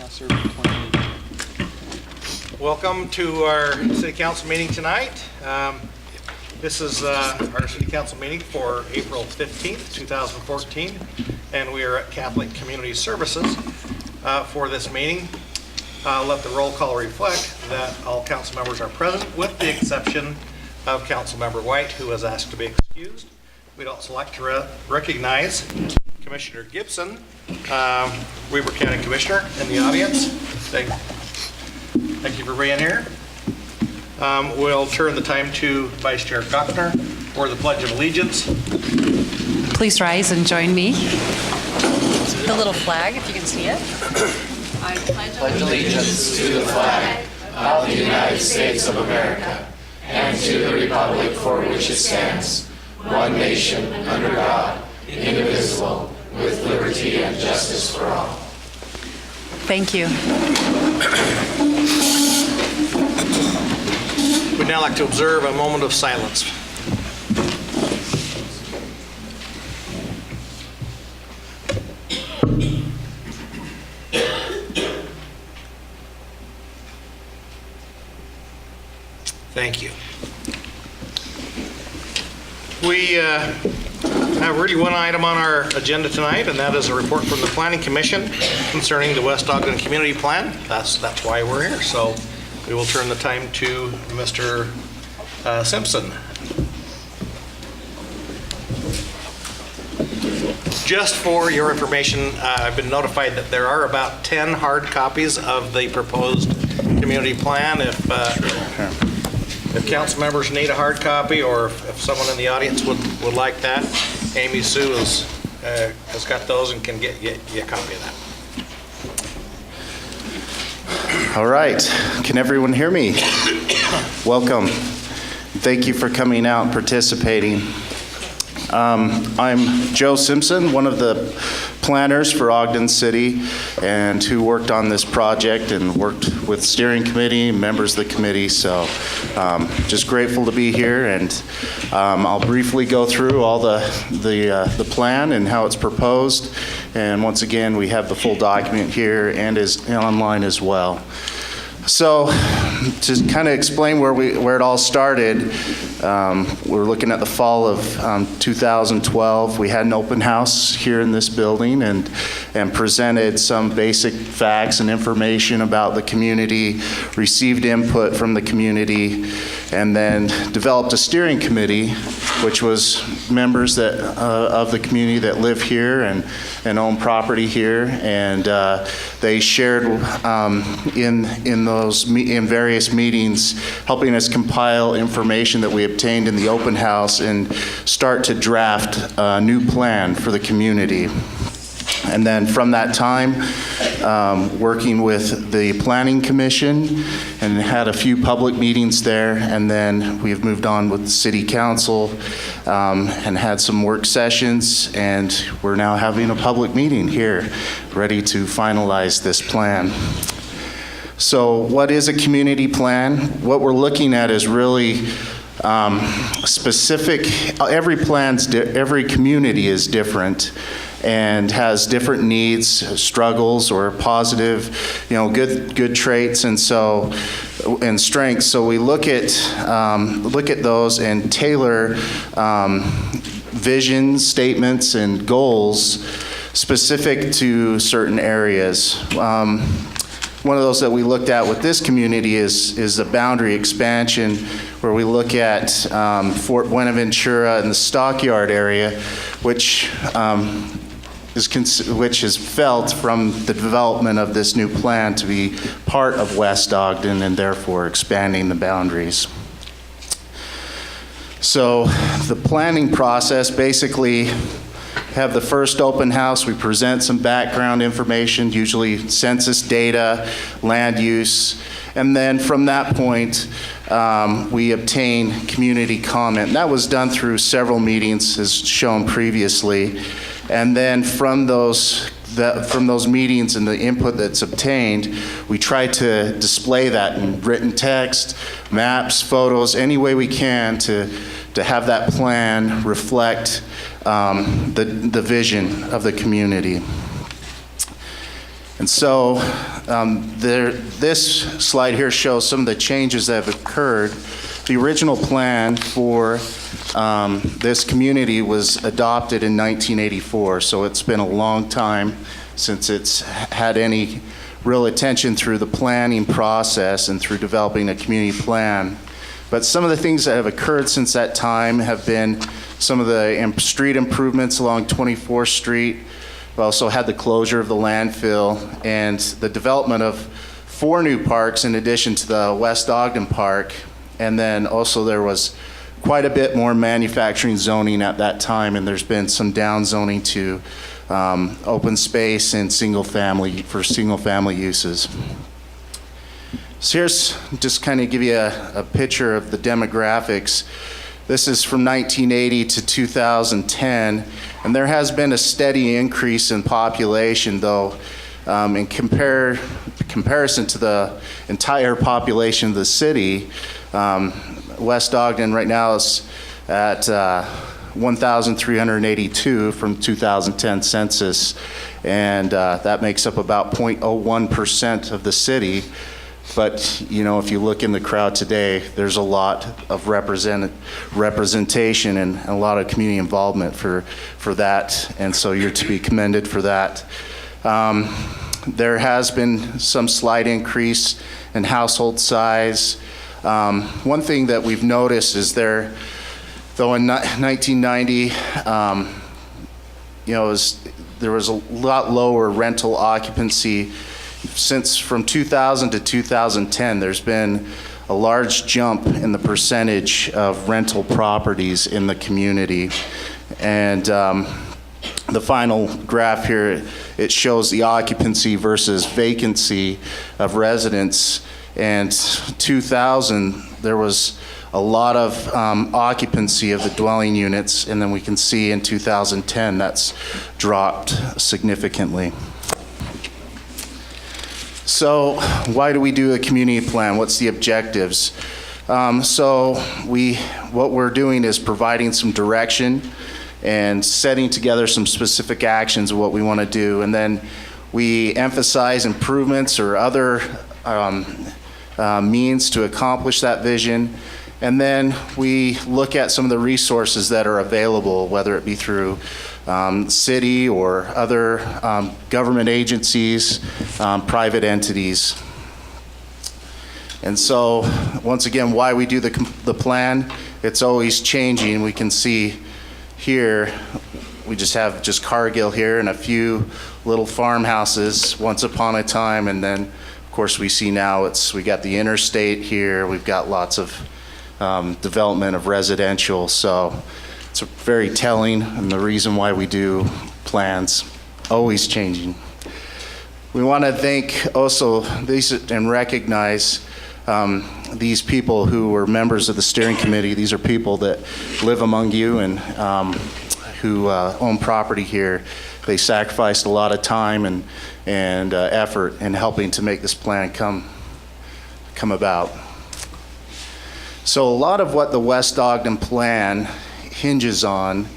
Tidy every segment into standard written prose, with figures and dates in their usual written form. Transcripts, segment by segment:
served for 28 years. Welcome to our City Council meeting tonight. This is our City Council meeting for April 15th, 2014, and we are at Catholic Community Services for this meeting. Let the roll call reflect that all council members are present, with the exception of Councilmember White, who has asked to be excused. We'd also like to recognize Commissioner Gibson, Weber County Commissioner, in the audience. Thank you for being here. We'll turn the time to Vice Chair Gochner for the Pledge of Allegiance. Please rise and join me. The little flag, if you can see it. I pledge allegiance to the flag of the United States of America and to the republic for which it stands, one nation, under God, indivisible, with liberty and justice for all. Thank you. We'd now like to observe a moment of silence. Thank you. We have really one item on our agenda tonight, and that is a report from the Planning Commission concerning the West Ogden Community Plan. That's why we're here. So we will turn the time to Mr. Simpson. Just for your information, I've been notified that there are about 10 hard copies of the proposed community plan. If council members need a hard copy, or if someone in the audience would like that, Amy Sue has got those and can get you a copy of that. All right, can everyone hear me? Welcome. Thank you for coming out and participating. I'm Joe Simpson, one of the planners for Ogden City, and who worked on this project and worked with steering committee, members of the committee. So just grateful to be here, and I'll briefly go through all the plan and how it's proposed. And once again, we have the full document here and is online as well. So to kind of explain where it all started, we're looking at the fall of 2012. We had an open house here in this building and presented some basic facts and information about the community, received input from the community, and then developed a steering committee, which was members of the community that live here and own property here, and they shared in various meetings, helping us compile information that we obtained in the open house and start to draft a new plan for the community. And then from that time, working with the Planning Commission and had a few public meetings there, and then we've moved on with the City Council and had some work sessions, and we're now having a public meeting here, ready to finalize this plan. So what is a community plan? What we're looking at is really specific. Every community is different and has different needs, struggles, or positive, good traits, and strengths. So we look at those and tailor vision statements and goals specific to certain areas. One of those that we looked at with this community is the boundary expansion, where we look at Fort Buenaventura and the Stockyard area, which is felt from the development of this new plan to be part of West Ogden, and therefore expanding the boundaries. So the planning process, basically have the first open house. We present some background information, usually census data, land use, and then from that point, we obtain community comment. And that was done through several meetings, as shown previously. And then from those meetings and the input that's obtained, we try to display that in written text, maps, photos, any way we can to have that plan reflect the vision of the community. And so this slide here shows some of the changes that have occurred. The original plan for this community was adopted in 1984, so it's been a long time since it's had any real attention through the planning process and through developing a community plan. But some of the things that have occurred since that time have been some of the street improvements along 24th Street. We also had the closure of the landfill and the development of 4 new parks in addition to the West Ogden Park. And then also there was quite a bit more manufacturing zoning at that time, and there's been some down zoning to open space and single family uses. So here's just kind of give you a picture of the demographics. This is from 1980 to 2010, and there has been a steady increase in population, though in comparison to the entire population of the city, West Ogden right now is at 1,382 from 2010 census, and that makes up about 0.01% of the city. But, you know, if you look in the crowd today, there's a lot of representation and a lot of community involvement for that, and so you're to be commended for that. There has been some slight increase in household size. One thing that we've noticed is though in 1990, there was a lot lower rental occupancy. Since from 2000 to 2010, there's been a large jump in the percentage of rental properties in the community. And the final graph here, it shows the occupancy versus vacancy of residents. And 2000, there was a lot of occupancy of the dwelling units, and then we can see in 2010 that's dropped significantly. So why do we do a community plan? What's the objectives? What we're doing is providing some direction and setting together some specific actions of what we want to do. And then we emphasize improvements or other means to accomplish that vision. And then we look at some of the resources that are available, whether it be through city or other government agencies, private entities. And so, once again, why we do the plan, it's always changing. We can see here, we just have Cargill here and a few little farmhouses once upon a time, and then, of course, we see now we got the interstate here, we've got lots of development of residential, so it's very telling, and the reason why we do plans, always changing. We want to thank also these and recognize these people who were members of the steering committee. These are people that live among you and who own property here. They sacrificed a lot of time and effort in helping to make this plan come about. So a lot of what the West Ogden plan hinges on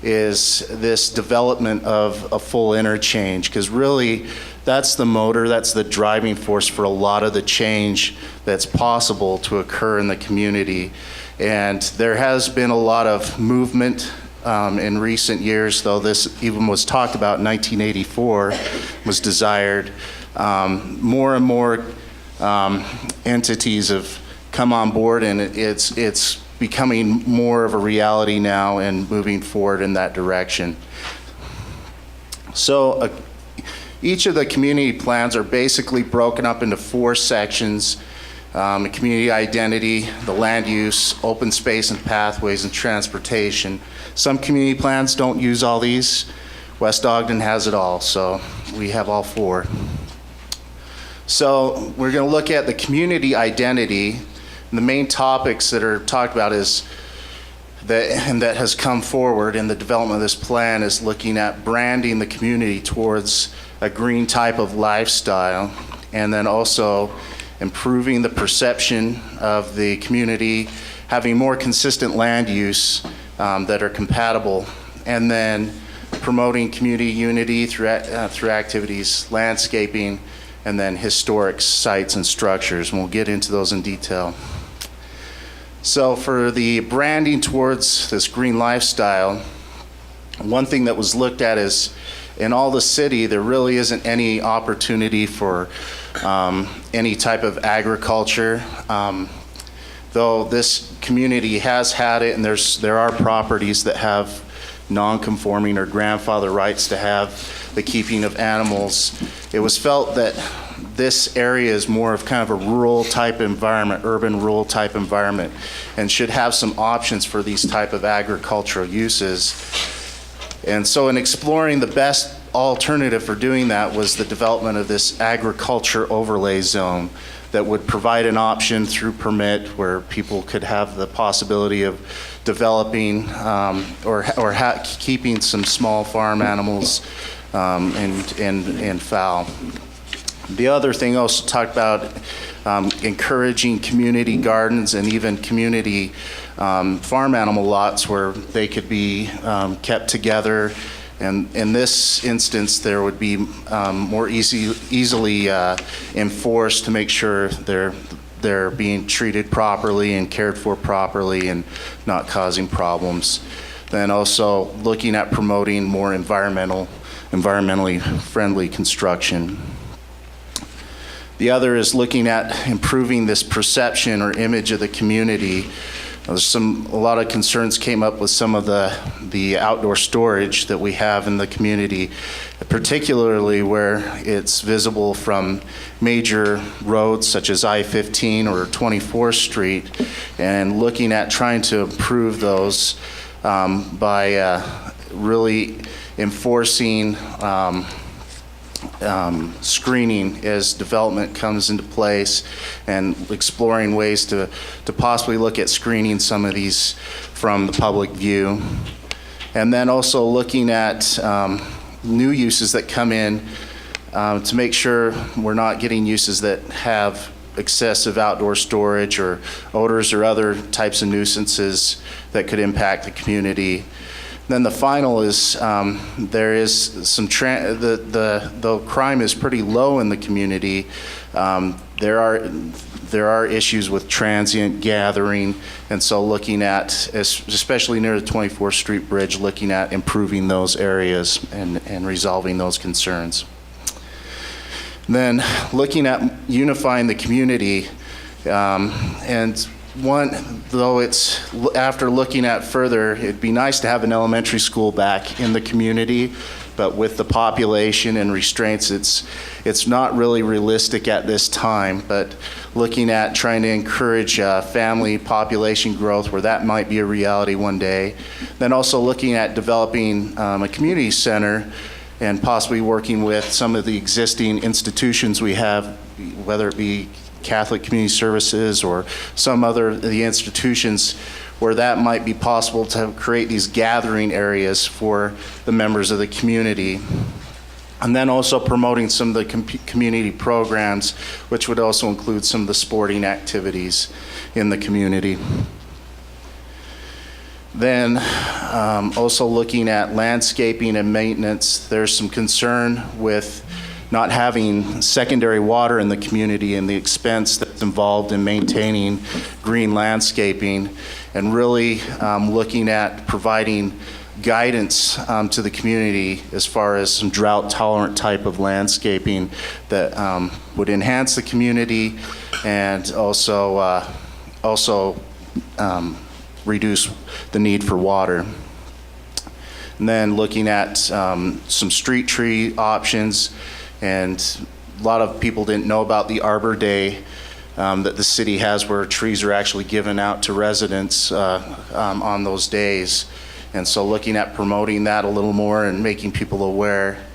is this development of a full interchange, because really that's the motor, that's the driving force for a lot of the change that's possible to occur in the community. And there has been a lot of movement in recent years, though this even was talked about in 1984, was desired. More and more entities have come on board, and it's becoming more of a reality now and moving forward in that direction. So each of the community plans are basically broken up into 4 sections: community identity, the land use, open space and pathways, and transportation. Some community plans don't use all these. West Ogden has it all, so we have all 4. So we're going to look at the community identity. And the main topics that are talked about that has come forward in the development of this plan is looking at branding the community towards a green type of lifestyle, and then also improving the perception of the community, having more consistent land use that are compatible, and then promoting community unity through activities, landscaping, and then historic sites and structures. And we'll get into those in detail. So for the branding towards this green lifestyle, one thing that was looked at is in all the city, there really isn't any opportunity for any type of agriculture. Though this community has had it, and there are properties that have non-conforming or grandfather rights to have the keeping of animals, it was felt that this area is more of kind of a rural type environment, urban rural type environment, and should have some options for these type of agricultural uses. And so in exploring the best alternative for doing that was the development of this agriculture overlay zone that would provide an option through permit where people could have the possibility of developing keeping some small farm animals and fowl. The other thing also talked about encouraging community gardens and even community farm animal lots where they could be kept together. And in this instance, there would be more easily enforced to make sure they're being treated properly and cared for properly and not causing problems. Then also looking at promoting more environmentally friendly construction. The other is looking at improving this perception or image of the community. A lot of concerns came up with some of the outdoor storage that we have in the community, particularly where it's visible from major roads such as I-15 or 24th Street, and looking at trying to improve those by really enforcing screening as development comes into place, and exploring ways to possibly look at screening some of these from the public view. And then also looking at new uses that come in to make sure we're not getting uses that have excessive outdoor storage or odors or other types of nuisances that could impact the community. Then the final is there is some the crime is pretty low in the community. There are issues with transient gathering, and so looking at, especially near the 24th Street Bridge, looking at improving those areas and resolving those concerns. Then looking at unifying the community, and though it's after looking at further, it'd be nice to have an elementary school back in the community, but with the population and restraints, it's not really realistic at this time. But looking at trying to encourage family population growth where that might be a reality one day. Then also looking at developing a community center and possibly working with some of the existing institutions we have, whether it be Catholic Community Services or some other of the institutions where that might be possible to create these gathering areas for the members of the community. And then also promoting some of the community programs, which would also include some of the sporting activities in the community. Then also looking at landscaping and maintenance. There's some concern with not having secondary water in the community and the expense that's involved in maintaining green landscaping, and really looking at providing guidance to the community as far as some drought-tolerant type of landscaping that would enhance the community and also reduce the need for water. And then looking at some street tree options. And a lot of people didn't know about the Arbor Day that the city has, where trees are actually given out to residents on those days. And so looking at promoting that a little more and making people aware.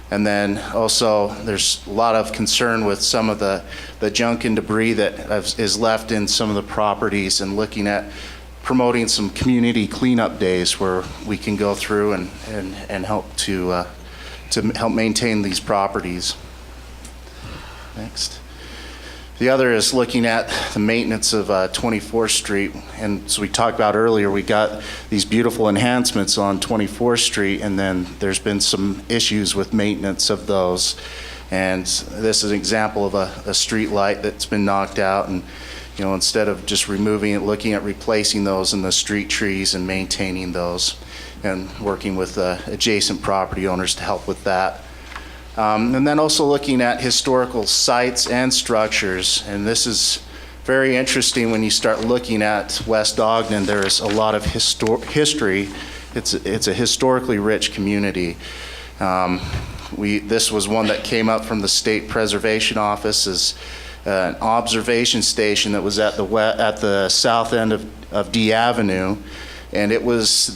And then also there's a lot of concern with some of the junk and debris that is left in some of the properties, and looking at promoting some community cleanup days where we can go through and help to help maintain these properties. Next. The other is looking at the maintenance of 24th Street. And as we talked about earlier, we got these beautiful enhancements on 24th Street, and then there's been some issues with maintenance of those. And this is an example of a street light that's been knocked out, and instead of just removing it, looking at replacing those in the street trees and maintaining those, and working with adjacent property owners to help with that. And then also looking at historical sites and structures. And this is very interesting when you start looking at West Ogden. There's a lot of history. It's a historically rich community. This was one that came up from the State Preservation Office as an observation station that was at the south end of D Avenue. And it was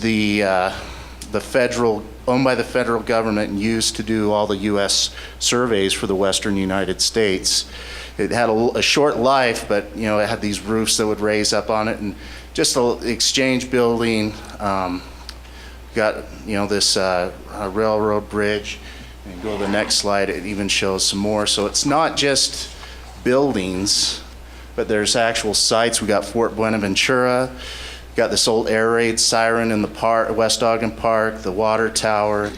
owned by the federal government and used to do all the U.S. surveys for the western United States. It had a short life, but it had these roofs that would raise up on it, and just an exchange building. Got this railroad bridge, and go to the next slide. It even shows some more. So it's not just buildings, but there's actual sites. We got Fort Buenaventura. Got this old air raid siren in the park, West Ogden Park, the water tower,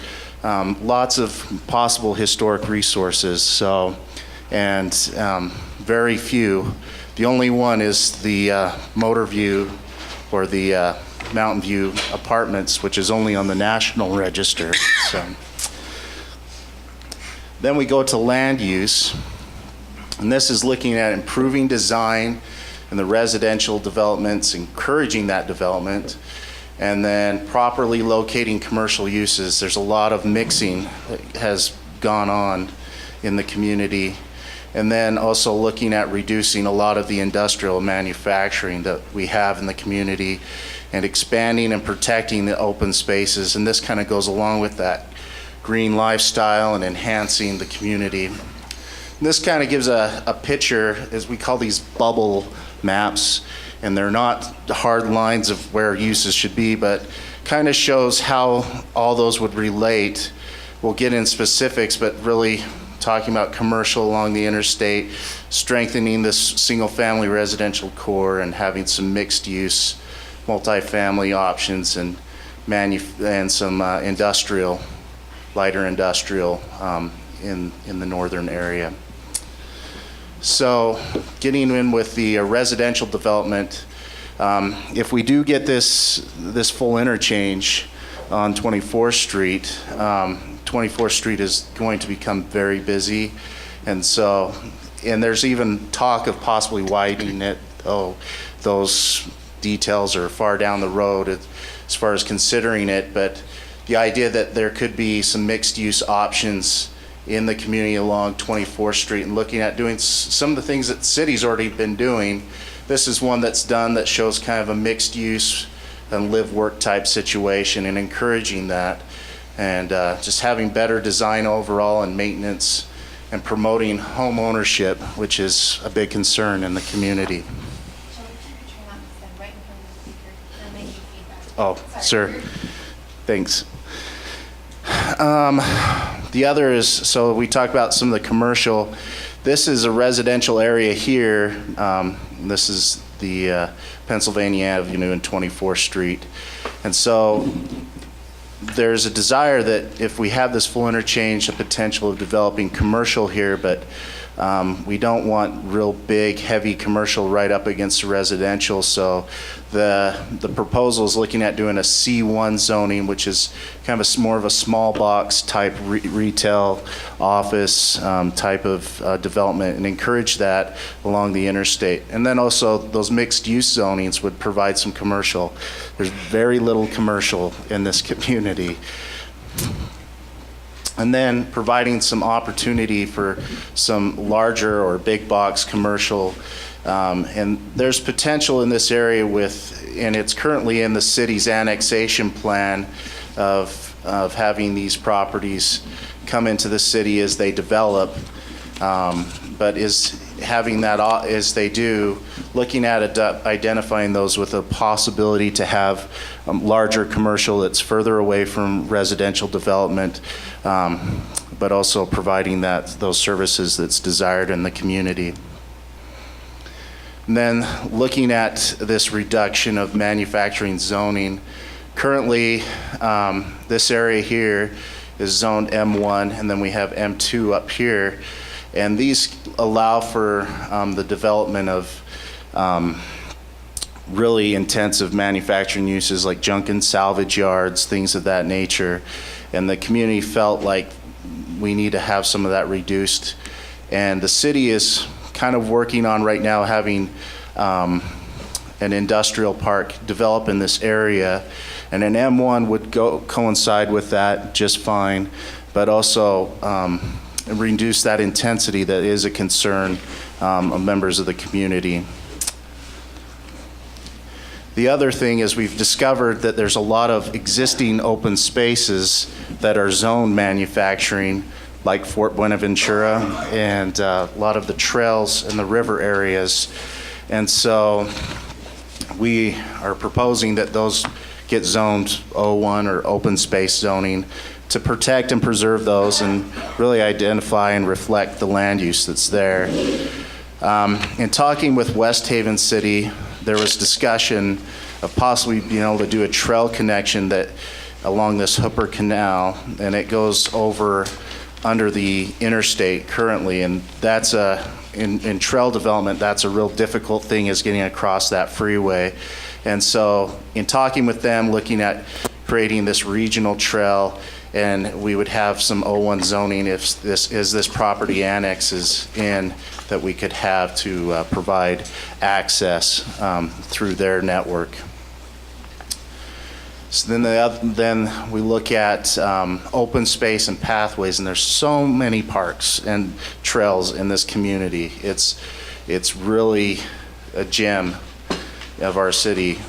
lots of possible historic resources. So, and very few. The only one is the Motor View or the Mountain View Apartments, which is only on the National Register. So, then we go to land use, and this is looking at improving design and the residential developments, encouraging that development, and then properly locating commercial uses. There's a lot of mixing that has gone on in the community. And then also looking at reducing a lot of the industrial manufacturing that we have in the community and expanding and protecting the open spaces. And this kind of goes along with that green lifestyle and enhancing the community. And this kind of gives a picture, as we call these bubble maps, and they're not hard lines of where uses should be, but kind of shows how all those would relate. We'll get in specifics, but really talking about commercial along the interstate, strengthening this single-family residential core, and having some mixed-use, multifamily options, and some industrial, lighter industrial in the northern area. So getting in with the residential development, if we do get this full interchange on 24th Street, 24th Street is going to become very busy. And there's even talk of possibly widening it. Those details are far down the road as far as considering it, but the idea that there could be some mixed use options in the community along 24th Street and looking at doing some of the things that the city's already been doing. This is one that's done that shows kind of a mixed use and live work type situation, and encouraging that, and just having better design overall and maintenance, and promoting home ownership, which is a big concern in the community. Oh, sir. Thanks. The other is, so we talked about some of the commercial. This is a residential area here. This is the Pennsylvania Avenue and 24th Street. And so there's a desire that if we have this full interchange, the potential of developing commercial here, but we don't want real big, heavy commercial right up against the residential. So the proposal is looking at doing a C1 zoning, which is kind of more of a small box type retail office type of development, and encourage that along the interstate. And then also those mixed use zonings would provide some commercial. There's very little commercial in this community. And then providing some opportunity for some larger or big box commercial. And there's potential in this area and it's currently in the city's annexation plan of having these properties come into the city as they develop. But is having that as they do, looking at identifying those with a possibility to have larger commercial that's further away from residential development, but also providing those services that's desired in the community. And then looking at this reduction of manufacturing zoning, currently this area here is zoned M1, and then we have M2 up here. And these allow for the development of really intensive manufacturing uses like junk and salvage yards, things of that nature. And the community felt like we need to have some of that reduced. And the city is kind of working on right now having an industrial park develop in this area. And an M1 would coincide with that just fine, but also reduce that intensity that is a concern of members of the community. The other thing is we've discovered that there's a lot of existing open spaces that are zoned manufacturing, like Fort Buenaventura and a lot of the trails and the river areas. And so we are proposing that those get zoned O1 or open space zoning to protect and preserve those and really identify and reflect the land use that's there. In talking with West Haven City, there was discussion of possibly being able to do a trail connection that along this Hooper Canal, and it goes over under the interstate currently, and that's in trail development, that's a real difficult thing, is getting across that freeway. And so in talking with them, looking at creating this regional trail, and we would have some O1 zoning if this property annexes in, that we could have to provide access through their network. So then we look at open space and pathways, and there's so many parks and trails in this community. It's really a gem of our city.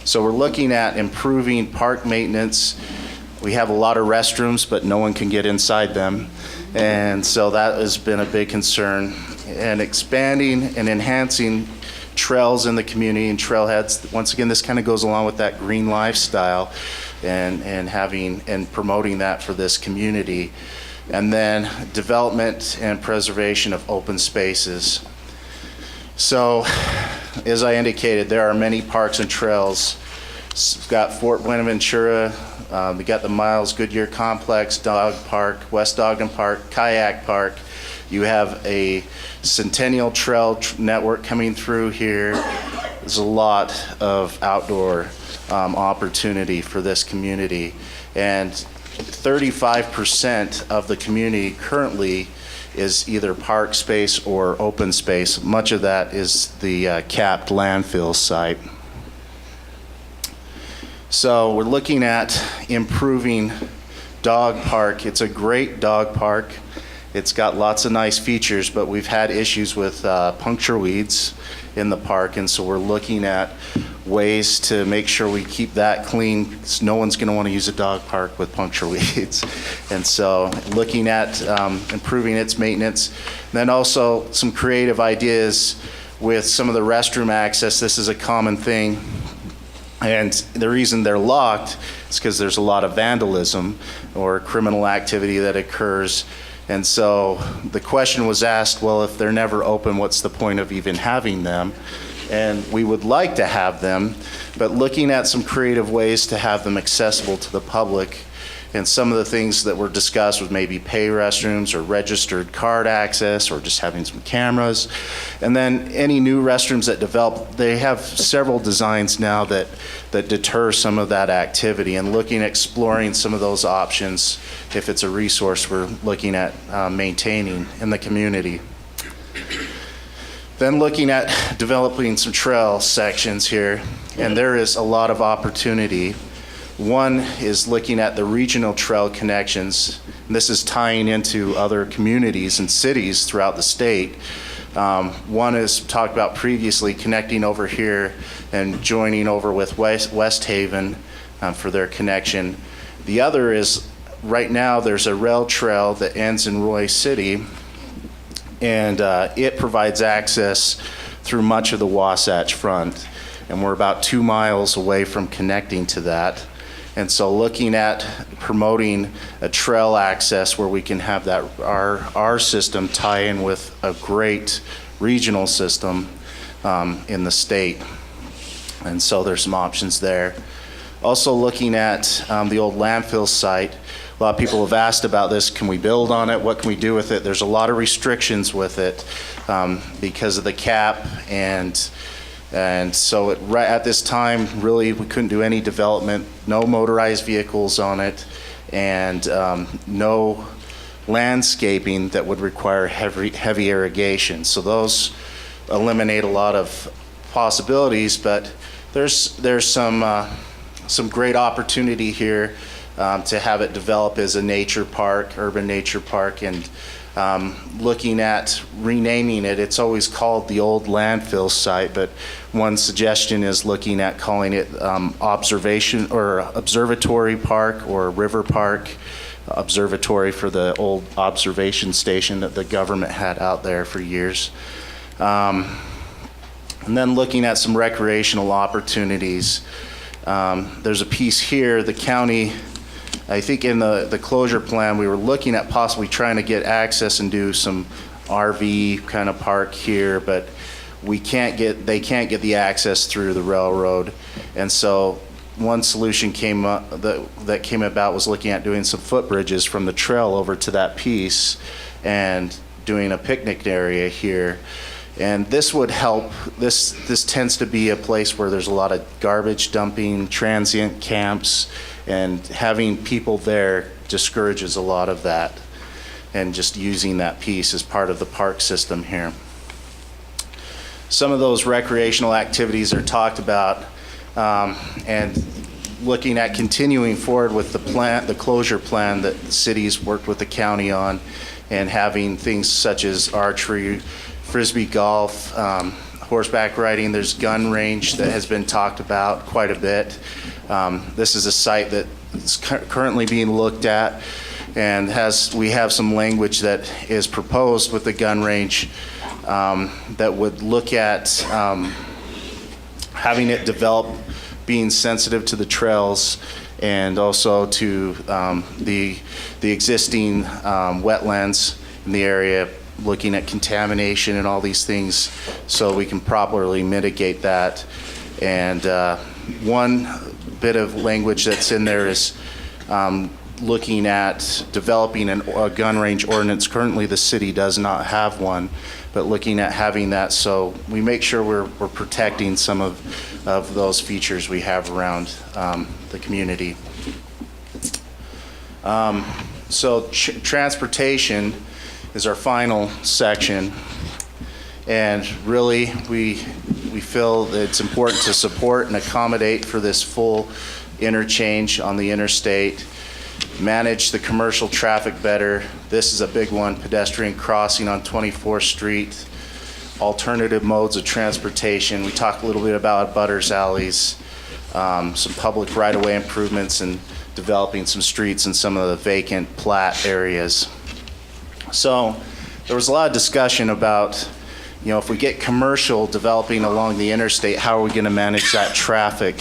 So we're looking at improving park maintenance. We have a lot of restrooms, but no one can get inside them. And so that has been a big concern. And expanding and enhancing trails in the community and trailheads. Once again, this kind of goes along with that green lifestyle and having and promoting that for this community. And then development and preservation of open spaces. So, as I indicated, there are many parks and trails. We've got Fort Buenaventura, we got the Miles Goodyear Complex, Dog Park, West Ogden Park, Kayak Park. You have a Centennial Trail network coming through here. There's a lot of outdoor opportunity for this community. And 35% of the community currently is either park space or open space. Much of that is the capped landfill site. So we're looking at improving Dog Park. It's a great dog park. It's got lots of nice features, but we've had issues with puncture weeds in the park, and so we're looking at ways to make sure we keep that clean, because no one's going to want to use a dog park with puncture weeds. And so looking at improving its maintenance. Then also some creative ideas with some of the restroom access. This is a common thing. And the reason they're locked is because there's a lot of vandalism or criminal activity that occurs. And so the question was asked, well, if they're never open, what's the point of even having them? And we would like to have them, but looking at some creative ways to have them accessible to the public. And some of the things that were discussed was maybe pay restrooms or registered card access or just having some cameras. And then any new restrooms that develop, they have several designs now that deter some of that activity, and looking at exploring some of those options if it's a resource we're looking at maintaining in the community. Then looking at developing some trail sections here, and there is a lot of opportunity. One is looking at the regional trail connections. And this is tying into other communities and cities throughout the state. One is talked about previously, connecting over here and joining over with West Haven for their connection. The other is, right now there's a rail trail that ends in Roy City, and it provides access through much of the Wasatch Front. And we're about 2 miles away from connecting to that. And so looking at promoting a trail access where we can have that our system tie in with a great regional system in the state. And so there's some options there. Also looking at the old landfill site. A lot of people have asked about this. Can we build on it? What can we do with it? There's a lot of restrictions with it because of the cap, and so right at this time, really, we couldn't do any development, no motorized vehicles on it, and no landscaping that would require heavy irrigation. So those eliminate a lot of possibilities, but there's some great opportunity here to have it develop as a nature park, urban nature park, and looking at renaming it. It's always called the old landfill site, but one suggestion is looking at calling it observation or observatory park or river park. Observatory for the old observation station that the government had out there for years. And then looking at some recreational opportunities. There's a piece here, the county, I think in the closure plan, we were looking at possibly trying to get access and do some RV kind of park here, but they can't get the access through the railroad. And so one solution came up that came about was looking at doing some footbridges from the trail over to that piece and doing a picnic area here. And this would help. This tends to be a place where there's a lot of garbage dumping, transient camps, and having people there discourages a lot of that, and just using that piece as part of the park system here. Some of those recreational activities are talked about, and looking at continuing forward with the closure plan that the city's worked with the county on, and having things such as archery, frisbee golf, horseback riding. There's gun range that has been talked about quite a bit. This is a site that is currently being looked at, and we have some language that is proposed with the gun range that would look at having it develop, being sensitive to the trails and also to the existing wetlands in the area, looking at contamination and all these things so we can properly mitigate that. And one bit of language that's in there is looking at developing a gun range ordinance. Currently, the city does not have one, but looking at having that so we make sure we're protecting some of those features we have around the community. So transportation is our final section, and really we feel that it's important to support and accommodate for this full interchange on the interstate, manage the commercial traffic better. This is a big one, pedestrian crossing on 24th Street, alternative modes of transportation. We talked a little bit about butters alleys, some public right-of-way improvements, and developing some streets in some of the vacant plat areas. So there was a lot of discussion about, if we get commercial developing along the interstate, how are we going to manage that traffic?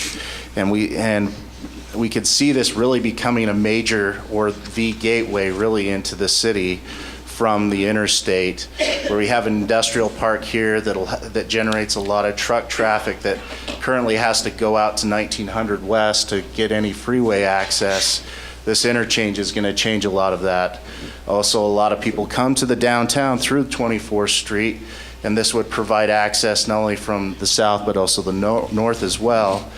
And we could see this really becoming a major, or the gateway really, into the city from the interstate, where we have an industrial park here that generates a lot of truck traffic that currently has to go out to 1900 West to get any freeway access. This interchange is going to change a lot of that. Also, a lot of people come to the downtown through 24th Street, and this would provide access not only from the south but also the north as well.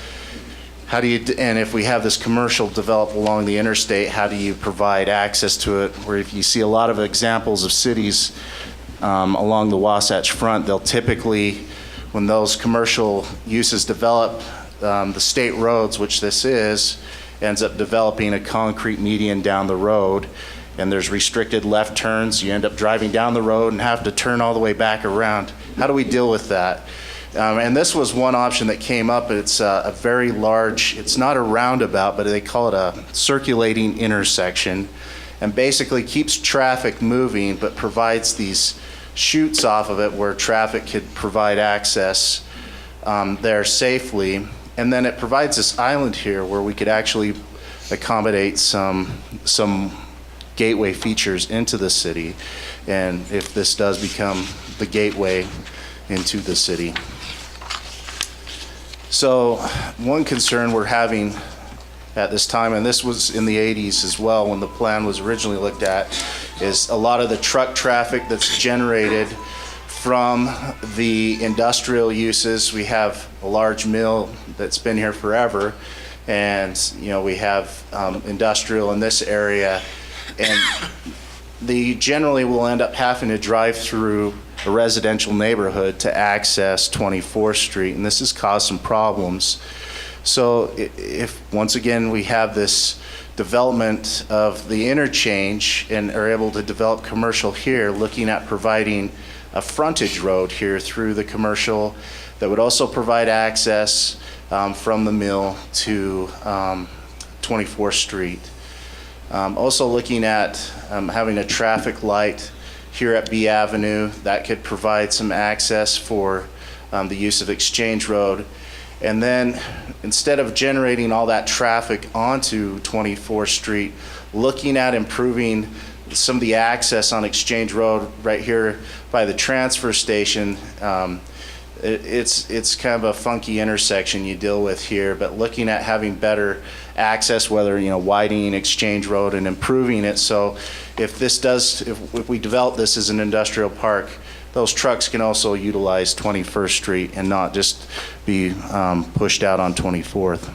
And if we have this commercial develop along the interstate, how do you provide access to it? Where if you see a lot of examples of cities along the Wasatch Front, they'll typically, when those commercial uses develop, the state roads, which this is, ends up developing a concrete median down the road, and there's restricted left turns. You end up driving down the road and have to turn all the way back around. How do we deal with that? And this was one option that came up. It's a very large, it's not a roundabout, but they call it a circulating intersection, and basically keeps traffic moving but provides these chutes off of it where traffic could provide access there safely. And then it provides this island here where we could actually accommodate some gateway features into the city, and if this does become the gateway into the city. So one concern we're having at this time, and this was in the 80s as well when the plan was originally looked at, is a lot of the truck traffic that's generated from the industrial uses. We have a large mill that's been here forever, and we have industrial in this area, and they generally will end up having to drive through a residential neighborhood to access 24th Street, and this has caused some problems. So if, once again, we have this development of the interchange and are able to develop commercial here, looking at providing a frontage road here through the commercial that would also provide access from the mill to 24th Street. Also looking at having a traffic light here at B Avenue that could provide some access for the use of Exchange Road. And then instead of generating all that traffic onto 24th Street, looking at improving some of the access on Exchange Road right here by the transfer station. It's kind of a funky intersection you deal with here, but looking at having better access, whether widening Exchange Road and improving it, so if we develop this as an industrial park, those trucks can also utilize 21st Street and not just be pushed out on 24th.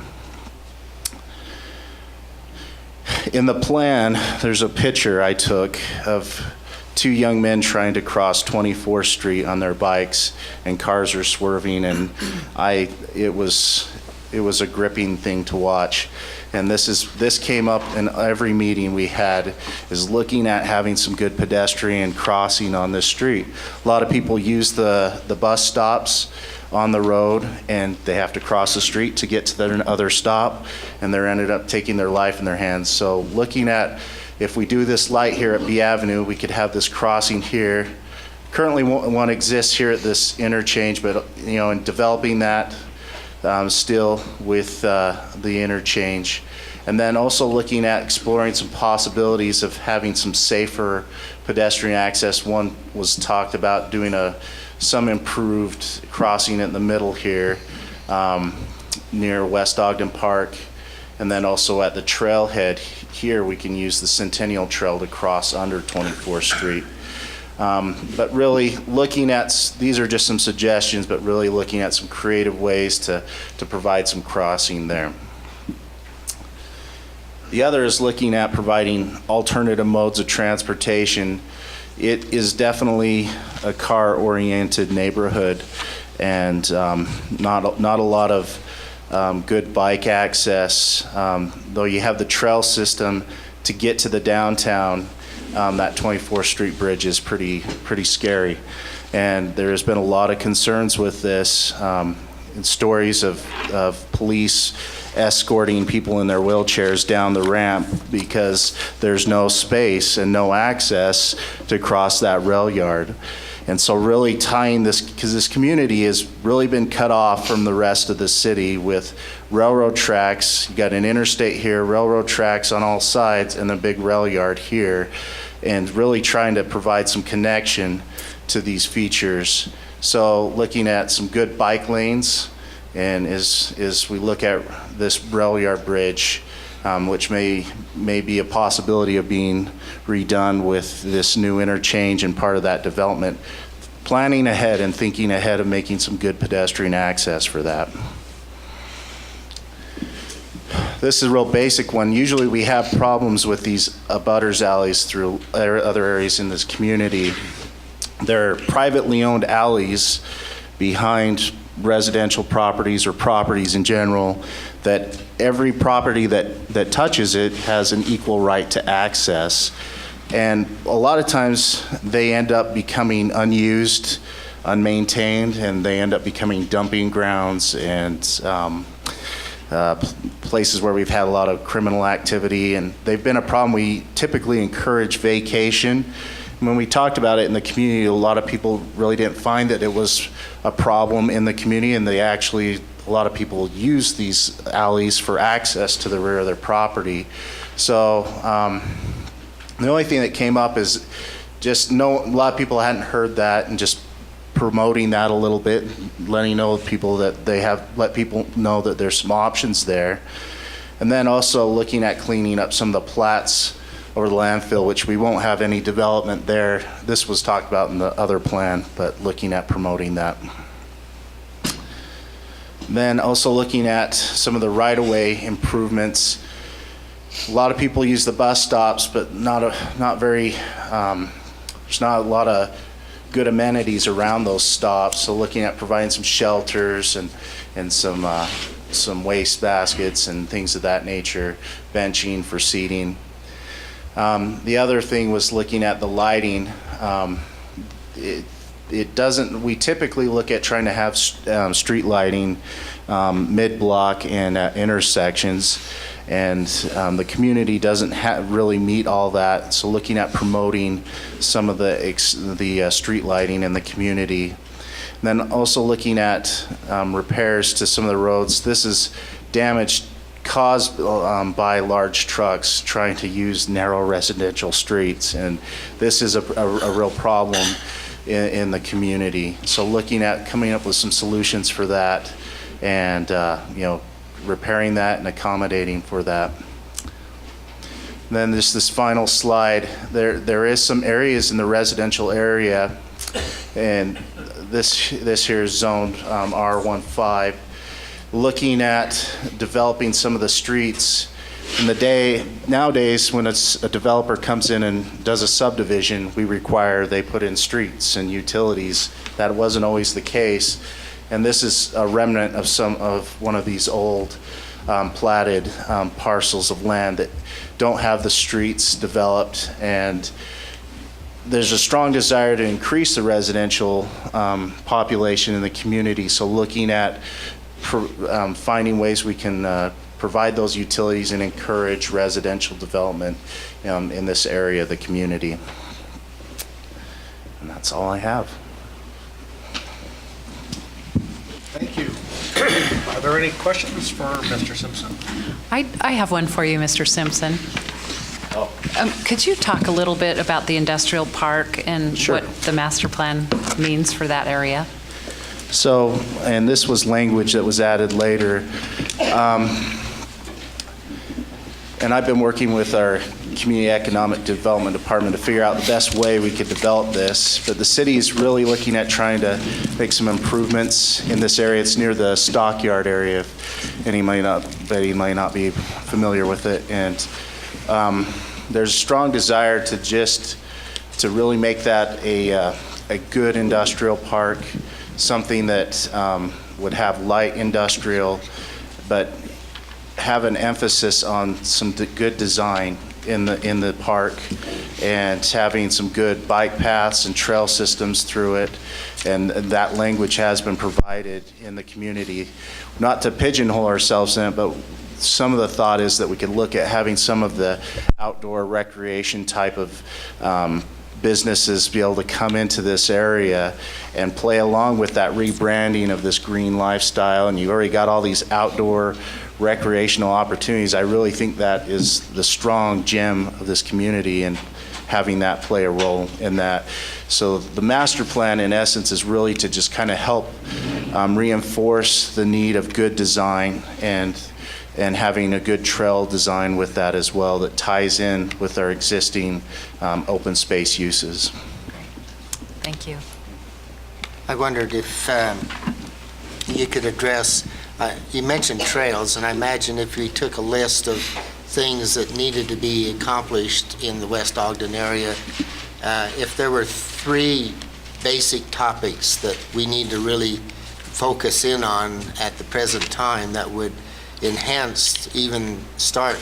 In the plan, there's a picture I took of two young men trying to cross 24th Street on their bikes, and cars are swerving, and it was a gripping thing to watch. And this came up in every meeting we had, is looking at having some good pedestrian crossing on this street. A lot of people use the bus stops on the road, and they have to cross the street to get to their other stop, and they're ended up taking their life in their hands. So looking at, if we do this light here at B Avenue, we could have this crossing here. Currently one exists here at this interchange, but in developing that still with the interchange. And then also looking at exploring some possibilities of having some safer pedestrian access. One was talked about doing some improved crossing in the middle here near West Ogden Park. And then also at the trailhead here, we can use the Centennial Trail to cross under 24th Street. But really looking at, these are just some suggestions, but really looking at some creative ways to provide some crossing there. The other is looking at providing alternative modes of transportation. It is definitely a car-oriented neighborhood, and not a lot of good bike access. Though you have the trail system to get to the downtown, that 24th Street bridge is pretty scary. And there has been a lot of concerns with this, and stories of police escorting people in their wheelchairs down the ramp because there's no space and no access to cross that rail yard. And so really tying this, because this community has really been cut off from the rest of the city with railroad tracks. You got an interstate here, railroad tracks on all sides, and a big rail yard here, and really trying to provide some connection to these features. So looking at some good bike lanes, and as we look at this rail yard bridge, which may be a possibility of being redone with this new interchange and part of that development, planning ahead and thinking ahead of making some good pedestrian access for that. This is a real basic one. Usually we have problems with these abutters alleys through other areas in this community. They're privately owned alleys behind residential properties or properties in general, that every property that touches it has an equal right to access. And a lot of times they end up becoming unused, unmaintained, and they end up becoming dumping grounds and places where we've had a lot of criminal activity, and they've been a problem. We typically encourage vacation. When we talked about it in the community, a lot of people really didn't find that it was a problem in the community, and a lot of people use these alleys for access to the rear of their property. So the only thing that came up is just a lot of people hadn't heard that, and just promoting that a little bit, letting know people that let people know that there's some options there. And then also looking at cleaning up some of the plats over the landfill, which we won't have any development there. This was talked about in the other plan, but looking at promoting that. Then also looking at some of the right-of-way improvements. A lot of people use the bus stops, but there's not a lot of good amenities around those stops. So looking at providing some shelters and some waste baskets and things of that nature, benching for seating. The other thing was looking at the lighting. We typically look at trying to have street lighting mid-block and at intersections, and the community doesn't really meet all that. So looking at promoting some of the street lighting in the community. And then also looking at repairs to some of the roads. This is damage caused by large trucks trying to use narrow residential streets, and this is a real problem in the community. So looking at coming up with some solutions for that, and repairing that and accommodating for that. And then just this final slide, there is some areas in the residential area, and this here is zoned R15. Looking at developing some of the streets. Nowadays, when a developer comes in and does a subdivision, we require they put in streets and utilities. That wasn't always the case, and this is a remnant of one of these old platted parcels of land that don't have the streets developed, and there's a strong desire to increase the residential population in the community. So looking at finding ways we can provide those utilities and encourage residential development in this area of the community. And that's all I have. Thank you. Are there any questions for Mr. Simpson? I have one for you, Mr. Simpson. Could you talk a little bit about the industrial park and Sure. what the master plan means for that area? So, and this was language that was added later. And I've been working with our Community Economic Development Department to figure out the best way we could develop this. But the city is really looking at trying to make some improvements in this area. It's near the stockyard area, if any might not be familiar with it. And there's a strong desire to really make that a good industrial park, something that would have light industrial, but have an emphasis on some good design in the park, and having some good bike paths and trail systems through it. And that language has been provided in the community. Not to pigeonhole ourselves in it, but some of the thought is that we could look at having some of the outdoor recreation type of businesses be able to come into this area and play along with that rebranding of this green lifestyle. And you've already got all these outdoor recreational opportunities. I really think that is the strong gem of this community, and having that play a role in that. So the master plan, in essence, is really to just kind of help reinforce the need of good design and having a good trail design with that as well, that ties in with our existing open space uses. Thank you. I wondered if you could address, you mentioned trails, and I imagine if we took a list of things that needed to be accomplished in the West Ogden area, if there were 3 basic topics that we need to really focus in on at the present time that would enhance, even start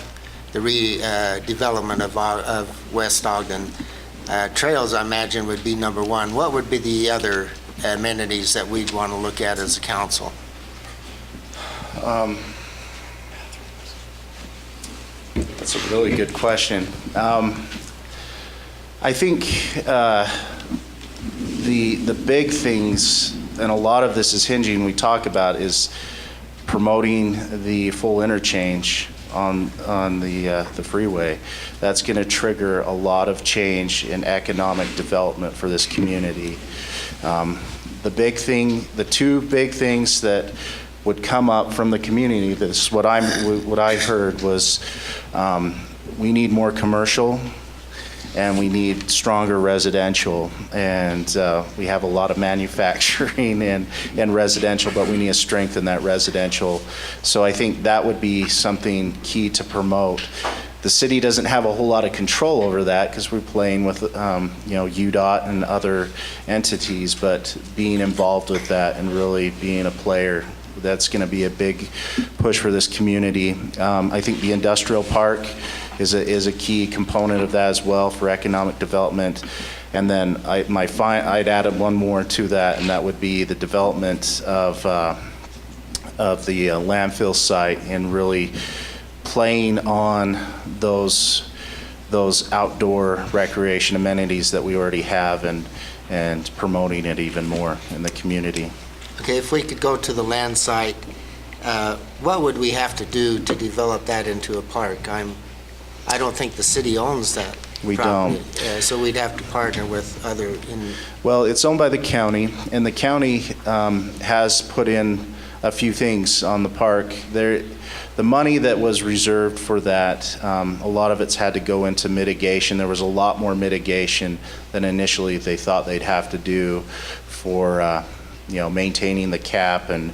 the redevelopment of West Ogden. Trails, I imagine, would be number 1. What would be the other amenities that we'd want to look at as a council? That's a really good question. I think the big things, and a lot of this is hinging, we talk about, is promoting the full interchange on the freeway. That's going to trigger a lot of change in economic development for this community. the two big things that would come up from the community, this is what I heard was, we need more commercial and we need stronger residential. And we have a lot of manufacturing and residential, but we need to strengthen that residential. So I think that would be something key to promote. The city doesn't have a whole lot of control over that because we're playing with, UDOT and other entities, but being involved with that and really being a player, that's going to be a big push for this community. I think the industrial park is a key component of that as well for economic development. And then I'd add one more to that, and that would be the development of the landfill site and really playing on those outdoor recreation amenities that we already have and promoting it even more in the community. Okay, if we could go to the land site, what would we have to do to develop that into a park? I don't think the city owns that We property. don't. So we'd have to partner with other, Well, it's owned by the county, and the county has put in a few things on the park. The money that was reserved for that, a lot of it's had to go into mitigation. There was a lot more mitigation than initially they thought they'd have to do for maintaining the cap and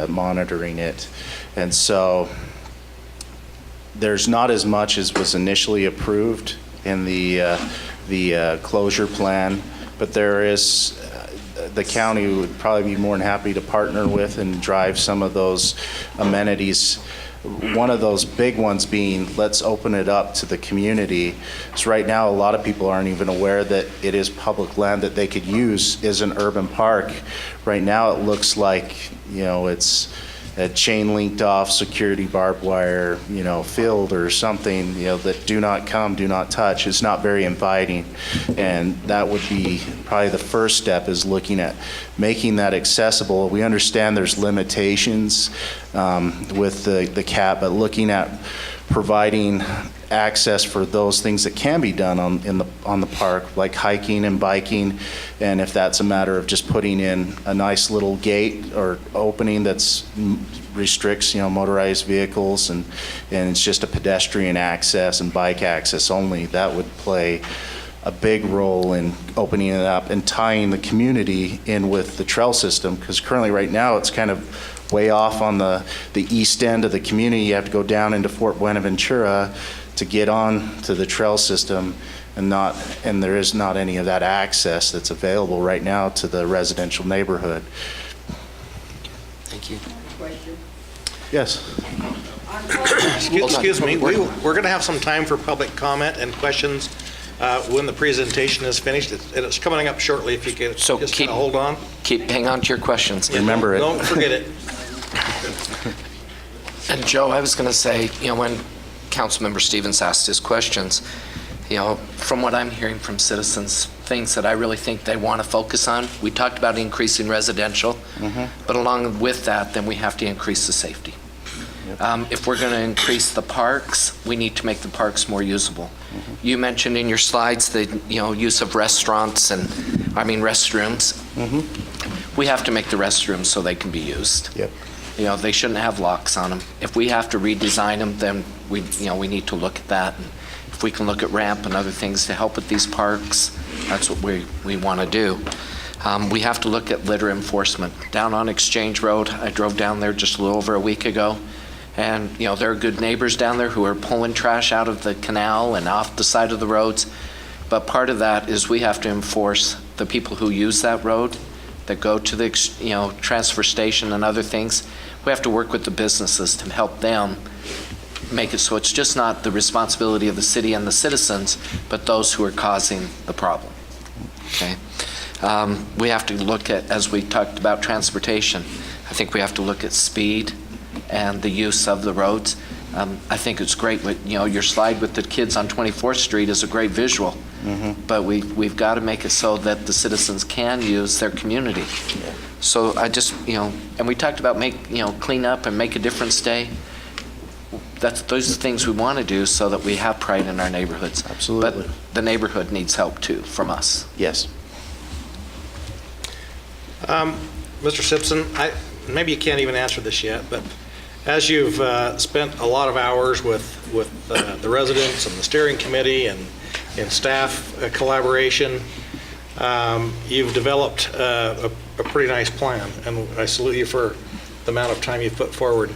monitoring it. And so there's not as much as was initially approved in the closure plan, but there is. The county would probably be more than happy to partner with and drive some of those amenities. One of those big ones being, let's open it up to the community. So right now, a lot of people aren't even aware that it is public land that they could use as an urban park. Right now, it looks like, it's a chain linked off security barbed wire, field or something, that do not come, do not touch. It's not very inviting. And that would be probably the first step, is looking at making that accessible. We understand there's limitations with the cap, but looking at providing access for those things that can be done on the park, like hiking and biking. And if that's a matter of just putting in a nice little gate or opening that's restricts motorized vehicles and it's just a pedestrian access and bike access only, that would play a big role in opening it up and tying the community in with the trail system, because currently right now it's kind of way off on the east end of the community. You have to go down into Fort Buenaventura to get on to the trail system, and there is not any of that access that's available right now to the residential neighborhood. thank you. Yes. Excuse me, we're going to have some time for public comment and questions when the presentation is finished. It's coming up shortly, if you could So just keep- kind of hold on. Hang on to your questions. Remember it. Don't forget it. And Joe, I was going to say, when Councilmember Stevens asked his questions, from what I'm hearing from citizens, things that I really think they want to focus on, we talked about increasing residential, but along with that, then we have to increase the safety. If we're going to increase the parks, we need to make the parks more usable. You mentioned in your slides the use of restrooms. We have to make the restrooms so they can be used. Yep. They shouldn't have locks on them. If we have to redesign them, then we need to look at that. And if we can look at ramp and other things to help with these parks, that's what we want to do. We have to look at litter enforcement. Down on Exchange Road, I drove down there just a little over a week ago, and there are good neighbors down there who are pulling trash out of the canal and off the side of the roads. But part of that is we have to enforce the people who use that road, that go to the transfer station and other things. We have to work with the businesses to help them make it so it's just not the responsibility of the city and the citizens, but those who are causing the problem. Okay. We have to look at, as we talked about transportation, I think we have to look at speed and the use of the roads. I think it's great, your slide with the kids on 24th Street is a great visual, but we've got to make it so that the citizens can use their community. So I just, and we talked about clean up and make a difference day. Those are the things we want to do so that we have pride in our neighborhoods. Absolutely. But the neighborhood needs help too from us. Yes. Mr. Simpson, maybe you can't even answer this yet, but as you've spent a lot of hours with the residents and the steering committee and staff collaboration, you've developed a pretty nice plan, and I salute you for the amount of time you've put forward.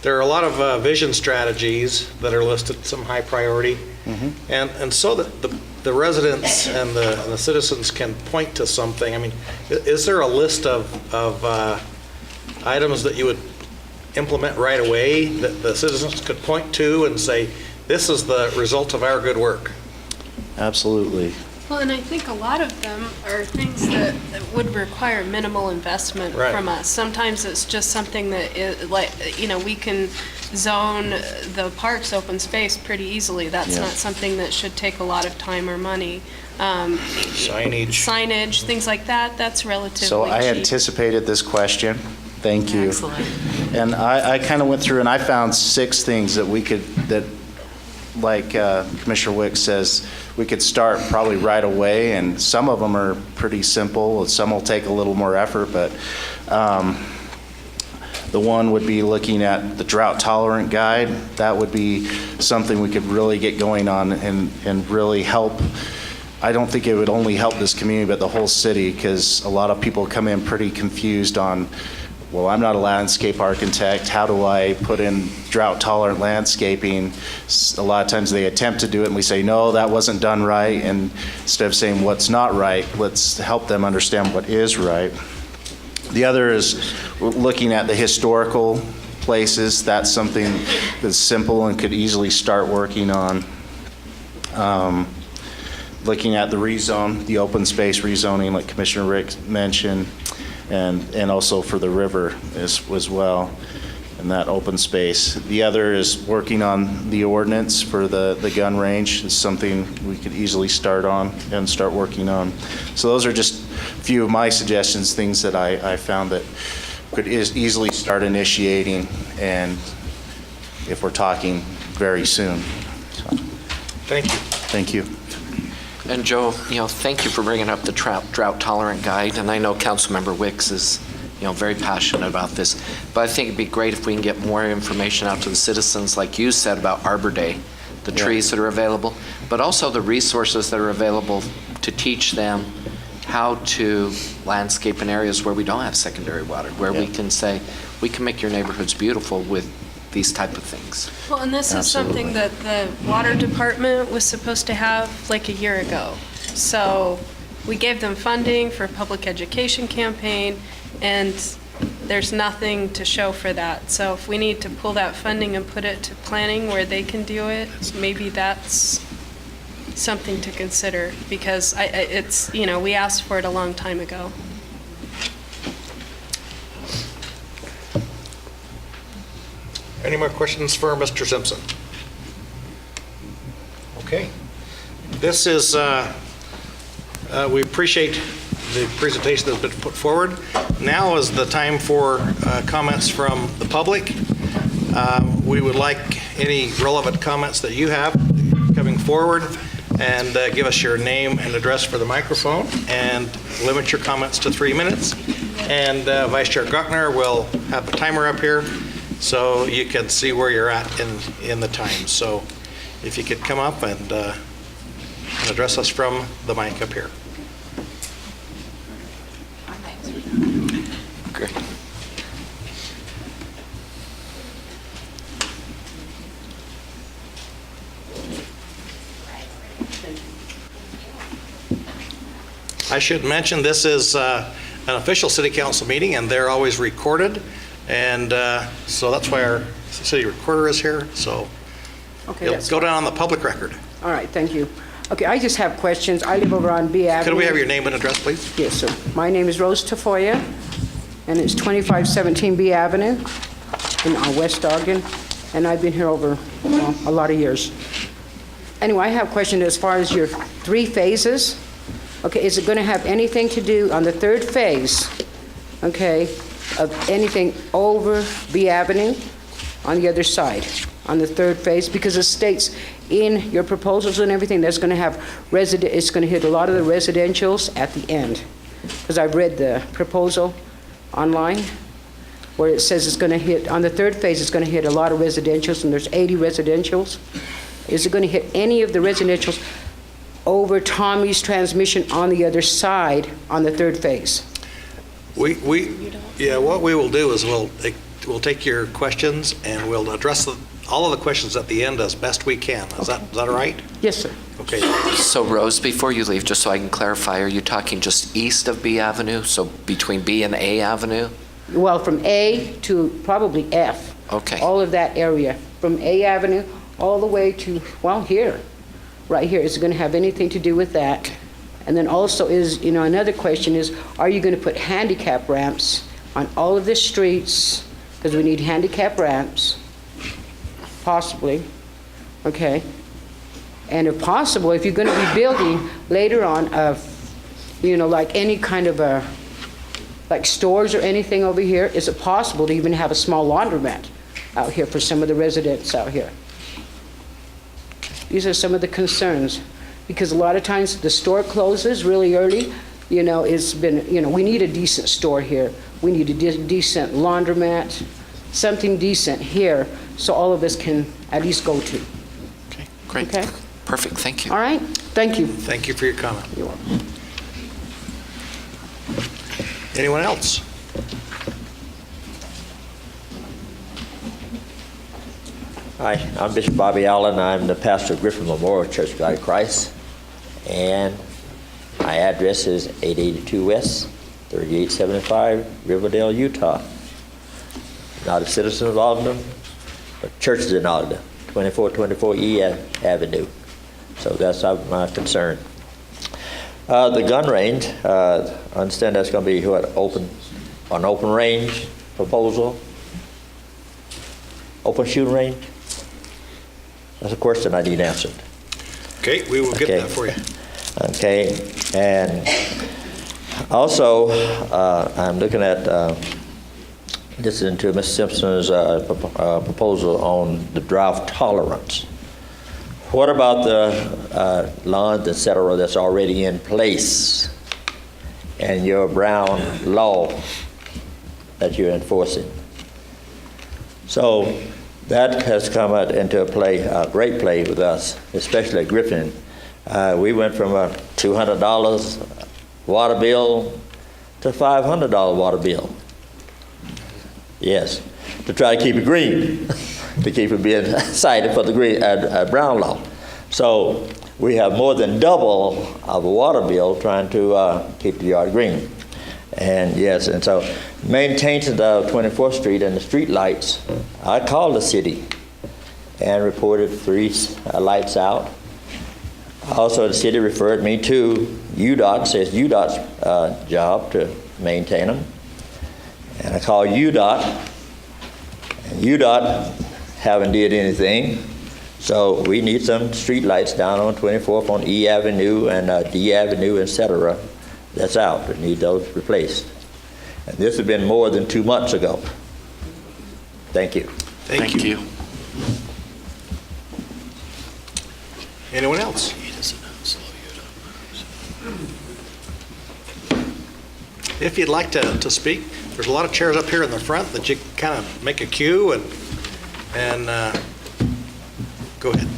There are a lot of vision strategies that are listed, some high priority, and so that the residents and the citizens can point to something. I mean, is there a list of items that you would implement right away that the citizens could point to and say, this is the result of our good work? Absolutely. Well, and I think a lot of them are things that would require minimal investment Right. from us. Sometimes it's just something that, we can zone the parks open space pretty easily. That's Yeah. not something that should take a lot of time or money. Signage, things like that, that's relatively So I cheap. anticipated this question. Thank you. Excellent. And I kind of went through and I found 6 things that we could, like Commissioner Wicks says, we could start probably right away, and some of them are pretty simple, and some will take a little more effort, but the one would be looking at the drought tolerant guide. That would be something we could really get going on and really help. I don't think it would only help this community, but the whole city, because a lot of people come in pretty confused on, well, I'm not a landscape architect. How do I put in drought-tolerant landscaping? A lot of times they attempt to do it, and we say, no, that wasn't done right. And instead of saying what's not right, let's help them understand what is right. The other is looking at the historical places. That's something that's simple and could easily start working on. Looking at the rezone, the open space rezoning, like Commissioner Rick mentioned, and also for the river as well, and that open space. The other is working on the ordinance for the gun range. It's something we could easily start on and start working on. So those are just a few of my suggestions, things that I found that could easily start initiating, and if we're talking very soon. So, Thank you. thank you. And Joe, thank you for bringing up the drought-tolerant guide, and I know Councilmember Wicks is, very passionate about this, but I think it'd be great if we can get more information out to the citizens, like you said about Arbor Day, the trees that are available, but also the resources that are available to teach them how to landscape in areas where we don't have secondary water, where we can say, we can make your neighborhoods beautiful with these type of things. Well, and this is something that the water department was supposed to have like a year ago. So we gave them funding for a public education campaign, and there's nothing to show for that. So if we need to pull that funding and put it to planning where they can do it, maybe that's something to consider, because we asked for it a long time ago. Any more questions for Mr. Simpson? Okay. This is, we appreciate the presentation that's been put forward. Now is the time for comments from the public. We would like any relevant comments that you have coming forward, and give us your name and address for the microphone, and limit your comments to 3 minutes. And Vice Chair Guckner will have the timer up here, so you can see where you're at in the time. So if you could come up and address us from the mic up here. Great. I should mention this is an official city council meeting, and they're always recorded. And so that's why our city recorder is here. So Okay, it'll that's go down on the public record. all right, thank you. Okay, I just have questions. I live over on B Avenue. Could we have your name and address, please? Yes, sir. My name is Rose Tafoya, and it's 2517 B Avenue in West Ogden, and I've been here over a lot of years. Anyway, I have a question as far as your 3 phases. Okay, is it going to have anything to do on the 3rd phase, okay, of anything over B Avenue on the other side, on the 3rd phase? Because it states in your proposals and everything, that's going to have it's going to hit a lot of the residentials at the end. because I've read the proposal online, where it says it's going to hit, on the third phase, it's going to hit a lot of residentials, and there's 80 residentials. Is it going to hit any of the residentials over Tommy's transmission on the other side on the third phase? What we will do is we'll take your questions and we'll address all of the questions at the end as best we can. Is that all right? Yes, sir. Okay. So Rose, before you leave, just so I can clarify, are you talking just east of B Avenue, so between B and A Avenue? Well, from A to probably F. Okay. All of that area, from A Avenue all the way to, well, here, right here. Is it going to have anything to do with that? Okay. And then also is, another question is, are you going to put handicap ramps on all of the streets? Because we need handicap ramps, possibly, okay? And if possible, if you're going to be building later on, like any kind of like stores or anything over here, is it possible to even have a small laundromat out here for some of the residents out here? These are some of the concerns, because a lot of times the store closes really early. It's been, we need a decent store here. We need a decent laundromat, something decent here, so all of us can at least go to. Okay, great. Okay. Perfect, thank you. All right? Thank you. Thank you for your comment. You're welcome. Anyone else? Hi, I'm Bishop Bobby Allen. I'm the pastor of Griffin Memorial Church of God in Christ. And my address is 882 West, 3875, Riverdale, Utah. Not a citizen of Ogden, but church is in Ogden, 2424 E Avenue. So that's my concern. The gun range, I understand that's going to be an open range proposal? Open shooting range? That's a question I need answered. Okay, we will get Okay. that for you. Okay, and also, I'm looking at, listening to Ms. Simpson's proposal on the drought tolerance. What about the lawns, et cetera, that's already in place and your Brown law that you're enforcing? So that has come into a great play with us, especially at Griffin. We went from a $200 water bill to $500 water bill. Yes, to try to keep it green, to keep it being cited for the green Brown law. So we have more than double of a water bill trying to keep the yard green. And yes, and so maintenance of 24th Street and the street lights, I called the city and reported 3 lights out. Also, the city referred me to UDOT, says UDOT's job to maintain them. And I called UDOT, and UDOT haven't did anything. So we need some street lights down on 24th on E Avenue and D Avenue, et cetera. That's out. We need those replaced. And this has been more than 2 months ago. Thank you. Thank you. Anyone else? If you'd like to speak, there's a lot of chairs up here in the front that you kind of make a queue and go ahead.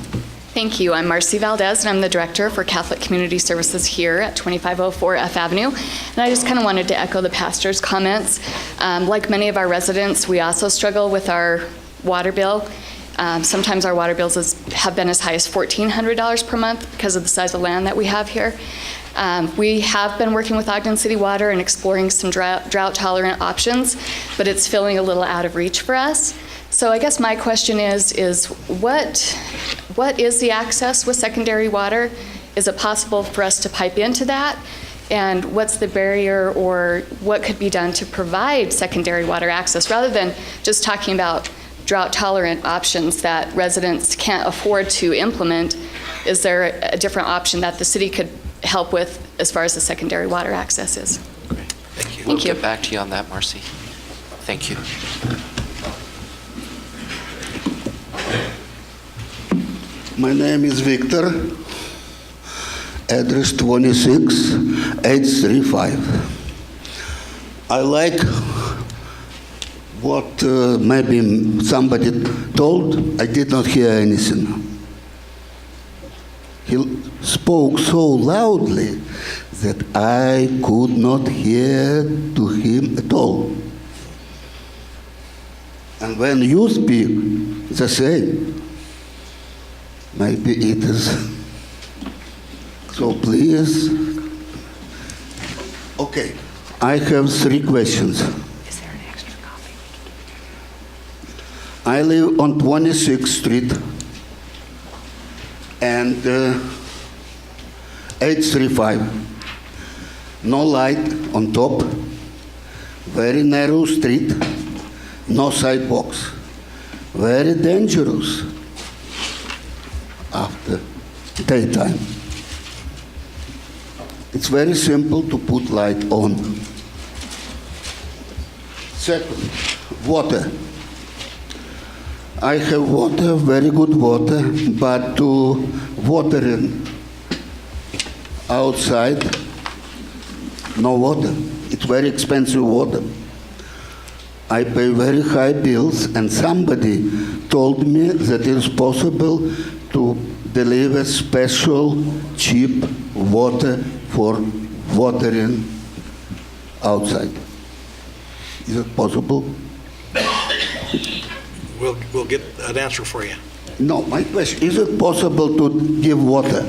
Thank you. I'm Marcy Valdez, and I'm the Director for Catholic Community Services here at 2504 F Avenue. And I just kind of wanted to echo the pastor's comments. Like many of our residents, we also struggle with our water bill. Sometimes our water bills have been as high as $1,400 per month because of the size of land that we have here. We have been working with Ogden City Water and exploring some drought-tolerant options, but it's feeling a little out of reach for us. So I guess my question is what is the access with secondary water? Is it possible for us to pipe into that? And what's the barrier, or what could be done to provide secondary water access, rather than just talking about drought-tolerant options that residents can't afford to implement? Is there a different option that the city could help with as far as the secondary water access is? Great. Thank you. We'll get back to you on that, Marcy. Thank you. My name is Victor, address 26835. I like what maybe somebody told. I did not hear anything. He spoke so loudly that I could not hear to him at all. And when you speak, the same. Maybe it is. So please. Okay, I have 3 questions. Is there an extra copy? I live on 26th Street and 835. No light on top, very narrow street, no sidewalks, very dangerous after daytime. It's very simple to put light on. Second, water. I have water, very good water, but to watering outside, no water. It's very expensive water. I pay very high bills, and somebody told me that it is possible to deliver special cheap water for watering outside. Is it possible? We'll get an answer for you. No, my question, is it possible to give water?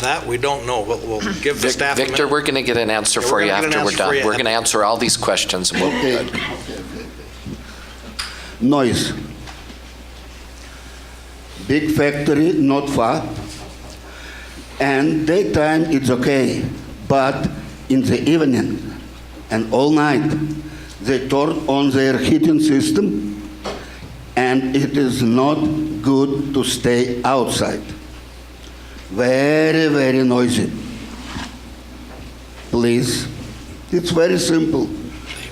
That we don't know, but we'll give the staff a minute. Victor, we're going to get an answer Yeah, for we're you gonna get an after we're answer for done. you. We're going to answer all these questions. And we'll, Okay. Noise. Big factory, not far. And daytime it's okay, but in the evening and all night, they turn on their heating system, and it is not good to stay outside. Very, very noisy. Please, it's very simple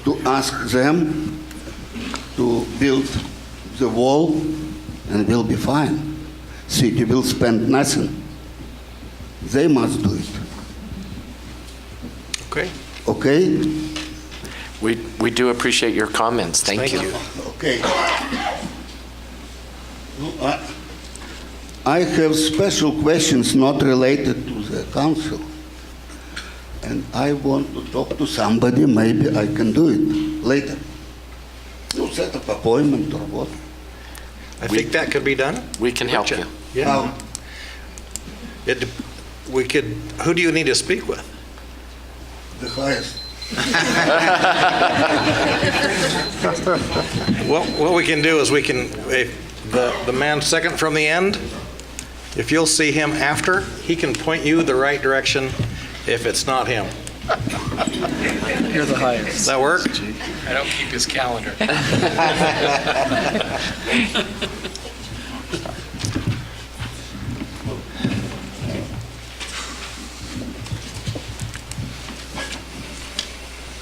to ask them to build the wall and we'll be fine. City will spend nothing. They must do it. Okay. Okay? we do appreciate your comments. Thank you. Okay. I have special questions not related to the council. And I want to talk to somebody, maybe I can do it later. You set up appointment or what? I think that could be done. We can help you. Yeah. How? We could, who do you need to speak with? The highest. Well, what we can do is we can, if the man second from the end, if you'll see him after, he can point you the right direction if it's not him. You're the highest. Does that work? I don't keep his calendar.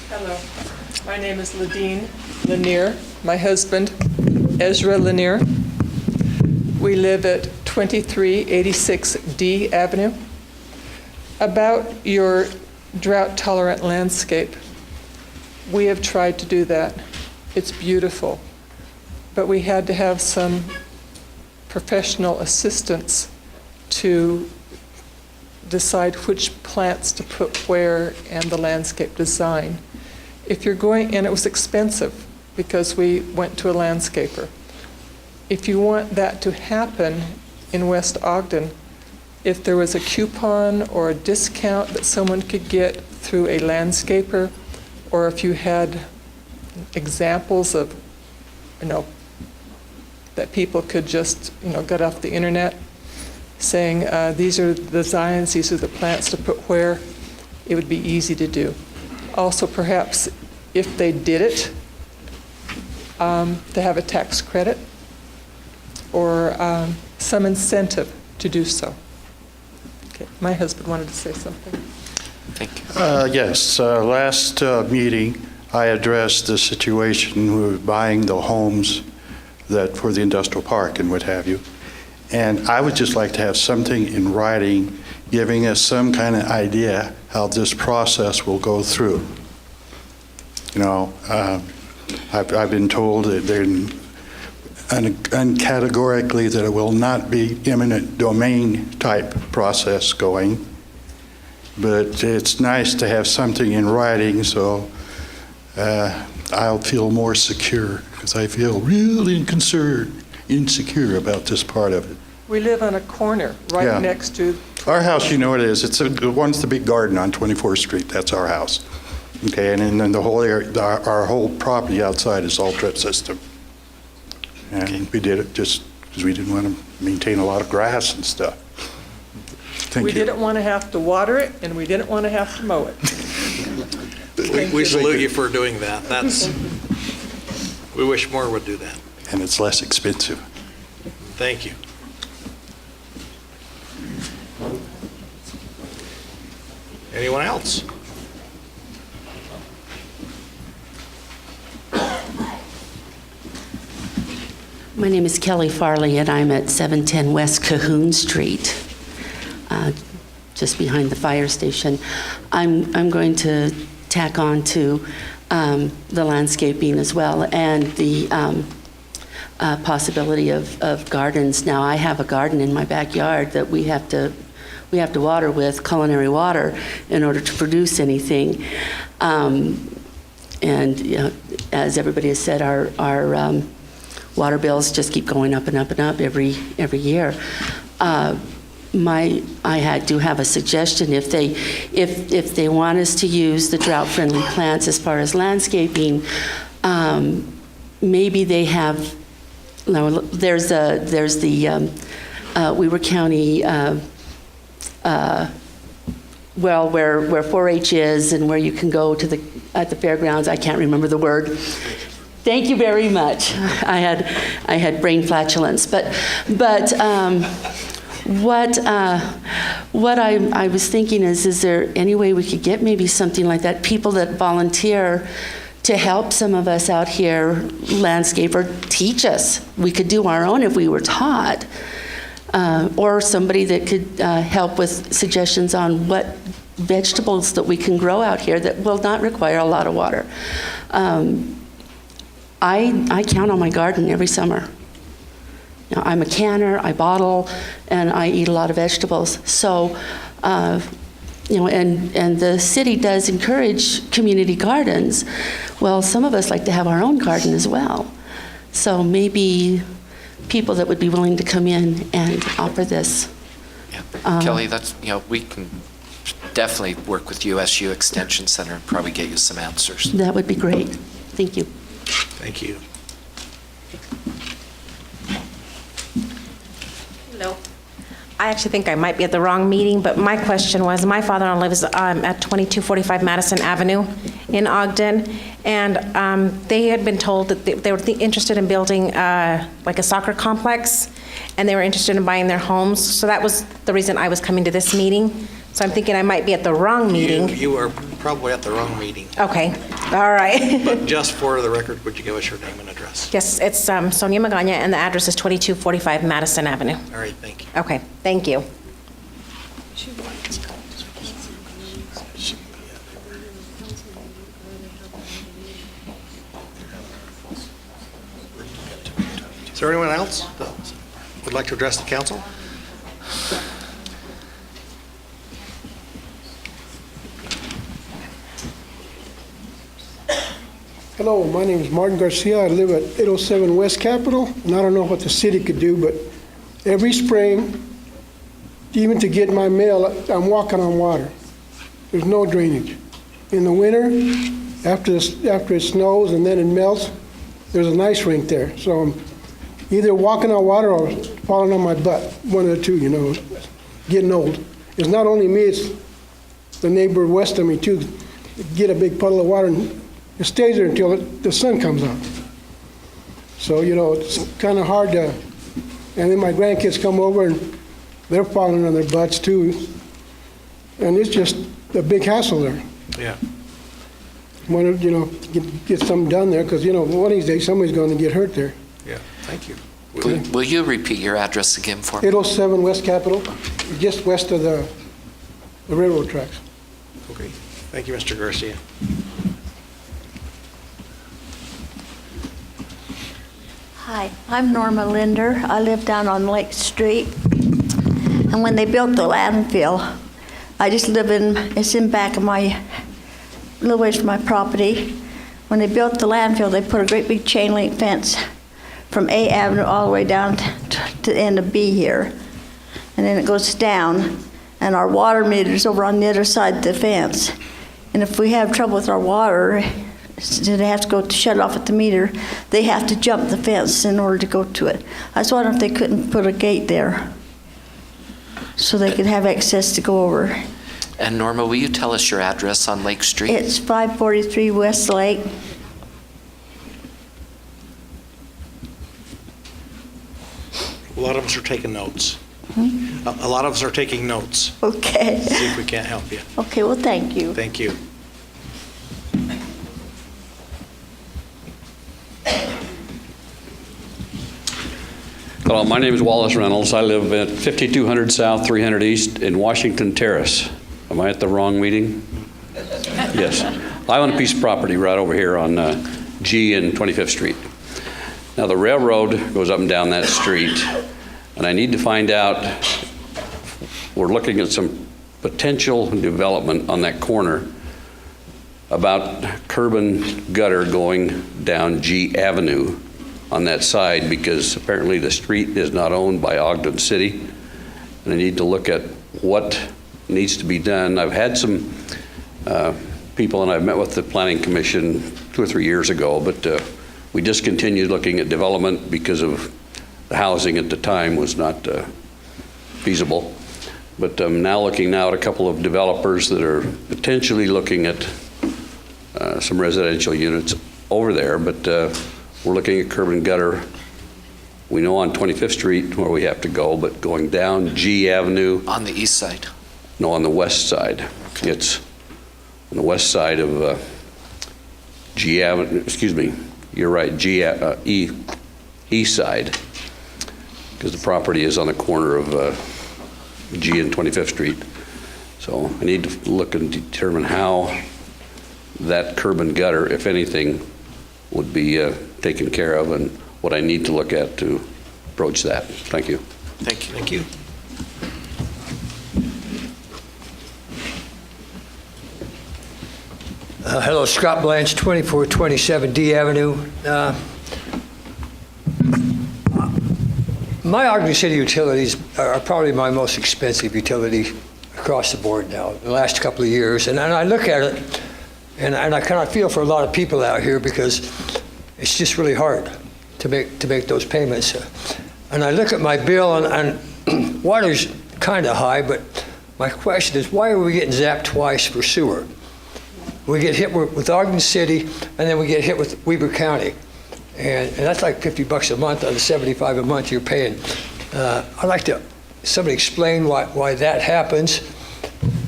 Hello, my name is Ladine Lanier. My husband, Ezra Lanier. We live at 2386 D Avenue. About your drought-tolerant landscape, we have tried to do that. It's beautiful, but we had to have some professional assistance to decide which plants to put where and the landscape design. If you're going, and it was expensive because we went to a landscaper. If you want that to happen in West Ogden, if there was a coupon or a discount that someone could get through a landscaper, or if you had examples of, that people could just, get off the internet saying, these are the designs, these are the plants to put where, it would be easy to do. Also, perhaps, if they did it, to have a tax credit or some incentive to do so. Okay, my husband wanted to say something. Thank you. Yes, last meeting, I addressed the situation with buying the homes that for the industrial park and what have you. And I would just like to have something in writing giving us some kind of idea how this process will go through. You know, I've been told that they're uncategorically that it will not be eminent domain type process going, but it's nice to have something in writing, so I'll feel more secure, because I feel really insecure about this part of it. We live on a corner right Yeah. next to. Our house, you know what it is. It's the one's the big garden on 24th Street. That's our house. Okay, and then the whole area, our whole property outside is all drip system. And we did it just because we didn't want to maintain a lot of grass and stuff. Thank We you. didn't want to have to water it, and we didn't want to have to mow it. We salute you for doing that. We wish more would do that. And it's less expensive. Thank you. Anyone else? My name is Kelly Farley, and I'm at 710 West Cahoon Street, just behind the fire station. I'm going to tack on to the landscaping as well, and the possibility of gardens. Now, I have a garden in my backyard that we have to water with culinary water in order to produce anything. And you know, as everybody has said, our water bills just keep going up and up and up every year. I do have a suggestion. If they want us to use the drought-friendly plants as far as landscaping, maybe they have. No, there's the Weber County. Well, where 4-H is and where you can go to at the fairgrounds. I can't remember the word. Thank you very much. I had brain flatulence, but what I was thinking is there any way we could get maybe something like that? People that volunteer to help some of us out here landscape or teach us. We could do our own if we were taught. Or somebody that could help with suggestions on what vegetables that we can grow out here that will not require a lot of water. I count on my garden every summer. You know, I'm a canner, I bottle, and I eat a lot of vegetables. So, you know, and the city does encourage community gardens. Well, some of us like to have our own garden as well. So maybe people that would be willing to come in and offer this. Yeah. Kelly, that's, you know, we can definitely work with USU Extension Center and probably get you some answers. That would be great. Thank you. Thank you. Hello. I actually think I might be at the wrong meeting, but my question was, my father-in-law lives at 2245 Madison Avenue in Ogden, and they had been told that they were interested in building like a soccer complex, and they were interested in buying their homes. So that was the reason I was coming to this meeting. So I'm thinking I might be at the wrong meeting. You are probably at the wrong meeting. Okay, all right. But just for the record, would you give us your name and address? Yes, it's Sonia Magana, and the address is 2245 Madison Avenue. All right, thank you. Okay, thank you. Is there anyone else that would like to address the council? Hello, my name is Martin Garcia. I live at 807 West Capitol, and I don't know what the city could do, but every spring, even to get my mail, I'm walking on water. There's no drainage. In the winter, after it snows and then it melts, there's an ice rink there. So I'm either walking on water or falling on my butt, one of the two, you know, getting old. It's not only me, it's the neighbor west of me too. Get a big puddle of water and it stays there until the sun comes out. So, you know, it's kind of hard to, and then my grandkids come over and they're falling on their butts too. And it's just a big hassle there. Yeah. Want to, you know, get something done there because, you know, one of these days somebody's going to get hurt there. Yeah, thank you. Will you repeat your address again for me? 807 West Capitol, just west of the the railroad tracks. Okay, thank you, Mr. Garcia. Hi, I'm Norma Linder. I live down on Lake Street. And when they built the landfill, I just live in, it's in back of my, a little ways from my property. When they built the landfill, they put a great big chain link fence from A Avenue all the way down to the end of B here. And then it goes down, and our water meter's over on the other side of the fence. And if we have trouble with our water, so they have to go to shut off at the meter, they have to jump the fence in order to go to it. I was wondering if they couldn't put a gate there so they could have access to go over. And Norma, will you tell us your address on Lake Street? It's 543 West Lake. A lot of us are taking notes. A lot of us are taking notes. Okay. See if we can't help you. Okay, well, thank you. Thank you. Hello, my name is Wallace Reynolds. I live at 5200 South, 300 East in Washington Terrace. Am I at the wrong meeting? Yes. I own a piece of property right over here on G and 25th Street. Now, the railroad goes up and down that street, and I need to find out, we're looking at some potential development on that corner about curb and gutter going down G Avenue on that side, because apparently the street is not owned by Ogden City, and I need to look at what needs to be done. I've had some people, and I've met with the Planning Commission 2 or 3 years ago, but we discontinued looking at development because of the housing at the time was not feasible. But I'm now looking now at a couple of developers that are potentially looking at some residential units over there, but we're looking at curb and gutter. We know on 25th Street where we have to go, but going down G Avenue. On the east side? No, on the west side. Okay. It's on the west side of G Avenue, excuse me, you're right, east side, because the property is on the corner of G and 25th Street. So I need to look and determine how that curb and gutter, if anything, would be taken care of, and what I need to look at to approach that. Thank you. Thank you. Thank you. Hello, Scott Blanche, 2427 D Avenue. My Ogden City utilities are probably my most expensive utility across the board now, the last couple of years. And I look at it, and I kind of feel for a lot of people out here, because it's just really hard to make those payments. And I look at my bill, and water's kind of high, but my question is, why are we getting zapped twice for sewer? We get hit with Ogden City, and then we get hit with Weber County. And that's like $50 a month out of $75 a month you're paying. I'd like to somebody explain why that happens,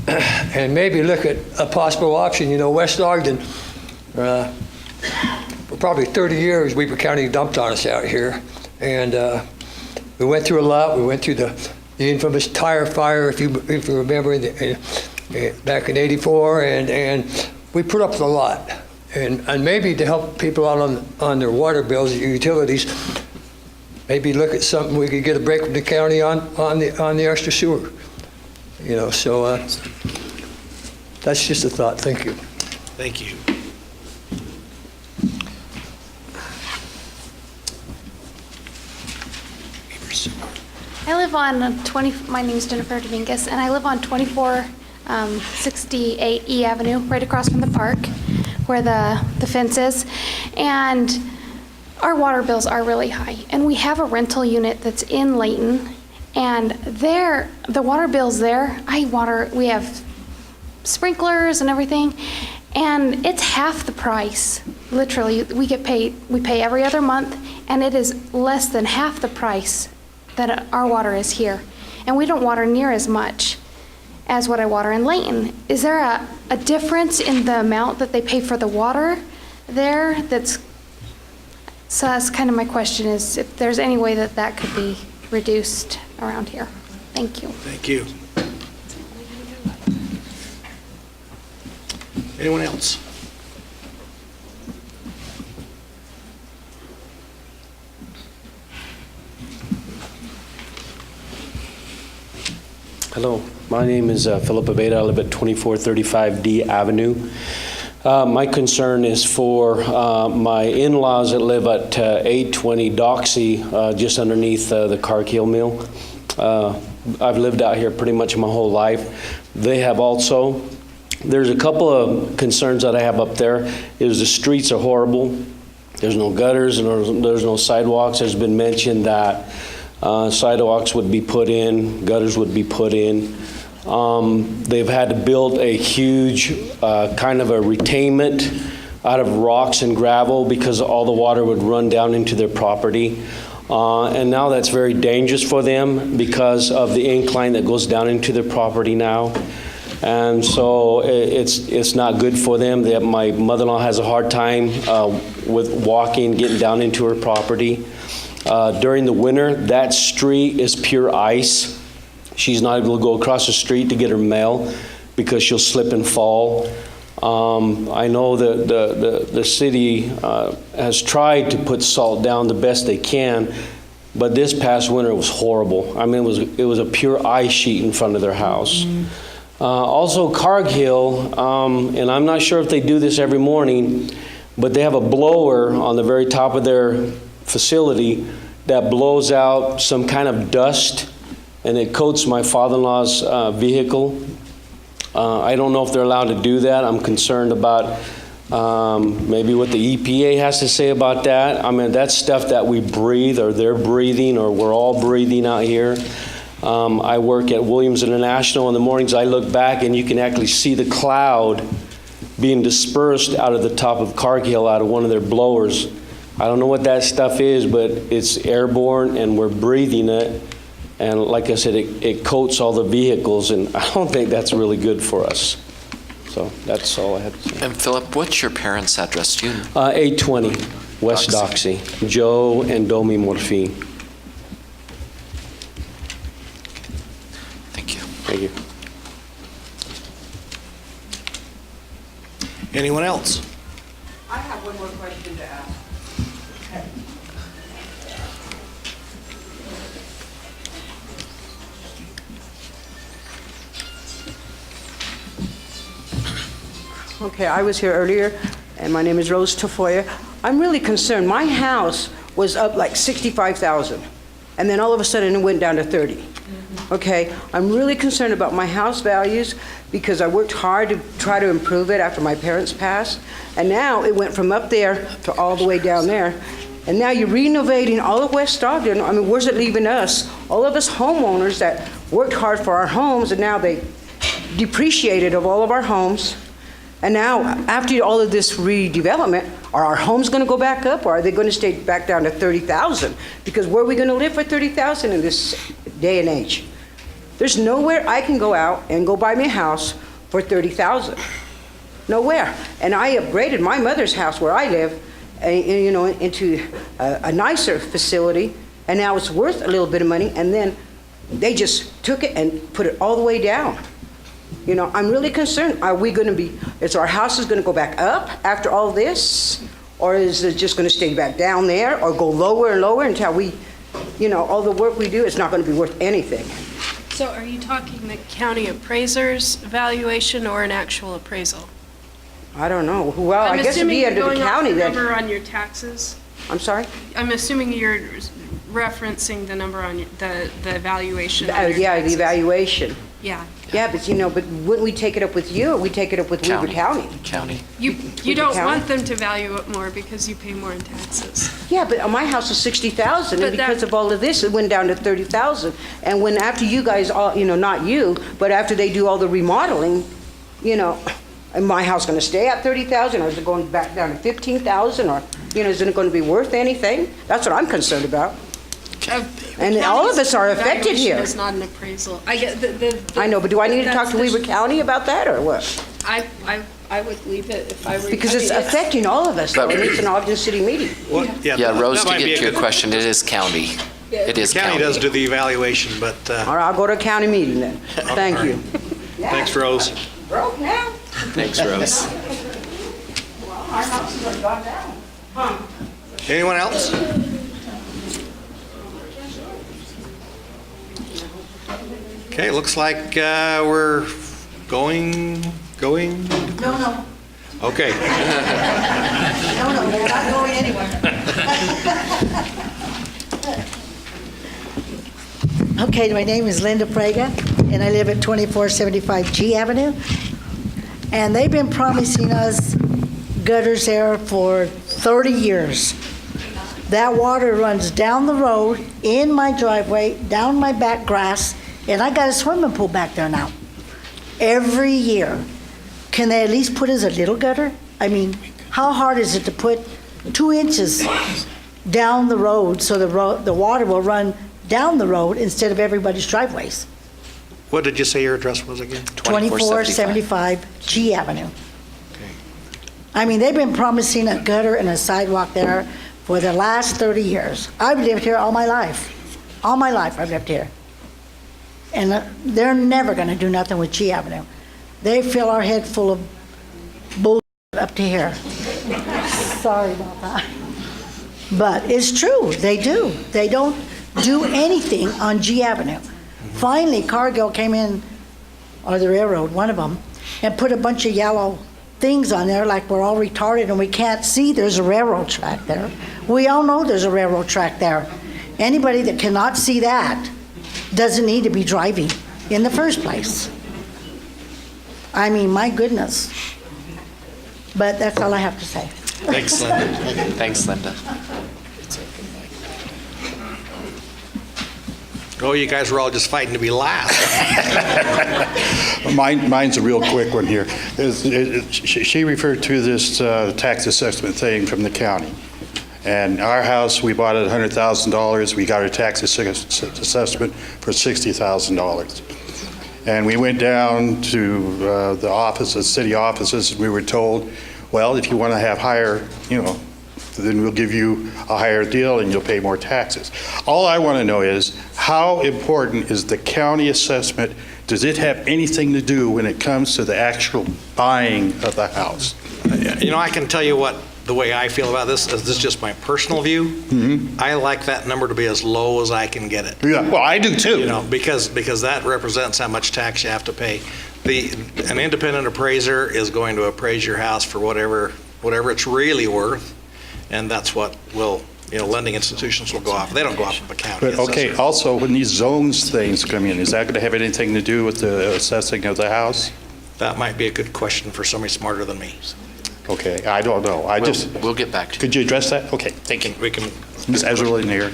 and maybe look at a possible option. You know, West Ogden, for probably 30 years, Weber County dumped on us out here. And we went through a lot. We went through the infamous tire fire, if you remember, back in '84, and we put up with a lot. And maybe to help people out on their water bills, utilities, maybe look at something we could get a break from the county on the extra sewer. You know, so that's just a thought. Thank you. Thank you. I live on my name is Jennifer Dominguez, and I live on 2468 E Avenue, right across from the park where the fence is. And our water bills are really high. And we have a rental unit that's in Layton, and there, the water bills there, we have sprinklers and everything, and it's half the price. Literally, we pay every other month, and it is less than half the price that our water is here. And we don't water near as much as what I water in Layton. Is there a difference in the amount that they pay for the water there? So that's kind of my question, is if there's any way that could be reduced around here. Thank you. Thank you. Anyone else? Hello, my name is Philip Abeda. I live at 2435 D Avenue. My concern is for my in-laws that live at 820 Doxy, just underneath the Cargill Mill. I've lived out here pretty much my whole life. They have also. There's a couple of concerns that I have up there. Is the streets are horrible. There's no gutters and there's no sidewalks. There's been mentioned that sidewalks would be put in, gutters would be put in. They've had to build a huge kind of a retainment out of rocks and gravel because all the water would run down into their property. And now that's very dangerous for them because of the incline that goes down into their property now. And so it's not good for them. My mother-in-law has a hard time with walking, getting down into her property. During the winter, that street is pure ice. She's not able to go across the street to get her mail because she'll slip and fall. I know that the city has tried to put salt down the best they can, but this past winter was horrible. I mean, it was a pure ice sheet in front of their house. Also, Cargill, and I'm not sure if they do this every morning, but they have a blower on the very top of their facility that blows out some kind of dust, and it coats my father-in-law's vehicle. I don't know if they're allowed to do that. I'm concerned about maybe what the EPA has to say about that. I mean, that's stuff that we breathe, or they're breathing, or we're all breathing out here. I work at Williams International. In the mornings, I look back, and you can actually see the cloud being dispersed out of the top of Cargill out of one of their blowers. I don't know what that stuff is, but it's airborne, and we're breathing it. And like I said, it coats all the vehicles, and I don't think that's really good for us. So that's all I had to say. And Philip, what's your parents' address? Do you know? 820 West Doxy. Joe and Domi Morfin. Thank you. Thank you. Anyone else? I have one more question to ask. Okay, I was here earlier, and my name is Rose Tafoya. I'm really concerned. My house was up like 65,000, and then all of a sudden it went down to 30. Okay, I'm really concerned about my house values because I worked hard to try to improve it after my parents passed, and now it went from up there to all the way down there. And now you're renovating all of West Ogden. I mean, where's it leaving us? All of us homeowners that worked hard for our homes, and now they depreciated of all of our homes. And now, after all of this redevelopment, are our homes going to go back up, or are they going to stay back down to 30,000? Because where are we going to live for 30,000 in this day and age? There's nowhere I can go out and go buy me a house for 30,000. Nowhere. And I upgraded my mother's house where I live, into a nicer facility, and now it's worth a little bit of money. And then they just took it and put it all the way down. You know, I'm really concerned. Are we going to be, is our houses going to go back up after all this? Or is it just going to stay back down there or go lower and lower until we, all the work we do is not going to be worth anything? So are you talking the county appraiser's valuation or an actual appraisal? I don't know. Well, I guess it'd be under the county then. I'm assuming you're going off the number on your taxes? I'm sorry? I'm assuming you're referencing the number on the valuation. Yeah, the evaluation. Yeah. Yeah, but but wouldn't we take it up with you, or we take it up with Weaver County? County. You don't want them to value it more because you pay more in taxes. Yeah, but my house is 60,000, and because of all of this, it went down to 30,000. And when after you guys all, not you, but after they do all the remodeling, and my house going to stay at 30,000, or is it going back down to 15,000, or isn't it going to be worth anything? That's what I'm concerned about. And all of us are affected here. It's not an appraisal. I get I know, but do I need to talk to Weaver County about that, or what? I would leave it if I were. Because it's affecting all of us, though, and it's an Ogden City meeting. Well, Yeah, Rose, that to might be get a to your good- question, it is county. It is County county. does do the evaluation, but All right, I'll go to a county meeting then. Thank you. thanks, Rose. Broke now? Thanks, Rose. Anyone else? Okay, looks like we're going. No. Okay. No, we're not going anywhere. Okay, my name is Linda Praga, and I live at 2475 G Avenue. And they've been promising us gutters there for 30 years. That water runs down the road, in my driveway, down my back grass, and I got a swimming pool back there now. Every year. Can they at least put us a little gutter? I mean, how hard is it to put 2 inches down the road so the water will run down the road instead of everybody's driveways? What did you say your address was again? 2475 G Avenue. I mean, they've been promising a gutter and a sidewalk there for the last 30 years. I've lived here all my life. All my life I've lived here. And they're never going to do nothing with G Avenue. They fill our head full of bull up to here. Sorry about that. But it's true, they do. They don't do anything on G Avenue. Finally, Cargill came in, or the railroad, one of them, and put a bunch of yellow things on there like we're all retarded and we can't see there's a railroad track there. We all know there's a railroad track there. Anybody that cannot see that doesn't need to be driving in the first place. I mean, my goodness. But that's all I have to say. Thanks, Linda. Thanks, Linda. Oh, you guys were all just fighting to be last. Mine's a real quick one here. She referred to this tax assessment thing from the county. And our house, we bought it $100,000. We got a tax assessment for $60,000. And we went down to the offices, city offices, and we were told, well, if you want to have higher, then we'll give you a higher deal and you'll pay more taxes. All I want to know is, how important is the county assessment? Does it have anything to do when it comes to the actual buying of the house? I can tell you what the way I feel about this is just my personal view. Mm-hmm. I like that number to be as low as I can get it. Yeah, well, I do too. Because that represents how much tax you have to pay. An independent appraiser is going to appraise your house for whatever it's really worth, and that's what lending institutions will go off. They don't go off of a county. But okay, also when these zones things come in, is that going to have anything to do with the assessing of the house? That might be a good question for somebody smarter than me. Okay, I don't know. We'll get back to you. Could you address that? Okay, thank you. We can. Ms. Ezra Lanier,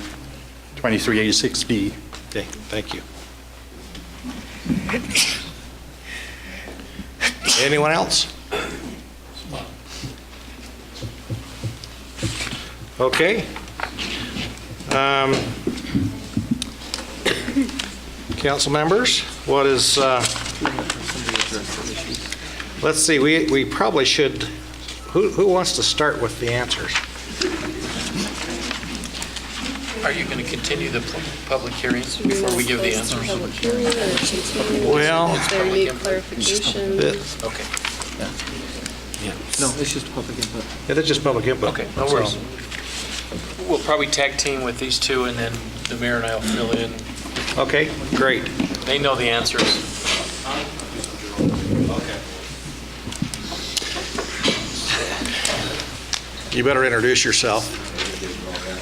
2386B. Okay, thank you. Anyone else? Okay. Council members, what is, let's see, we probably should, who wants to start with the answers? Are you going to continue the public hearings before we give the answers? Well, If there need clarification. Okay. Yeah. No, it's just public input. Yeah, that's just public input. Okay, no worries. We'll probably tag team with these two, and then the mayor and I will fill in. Okay, great. They know the answers. Okay. You better introduce yourself,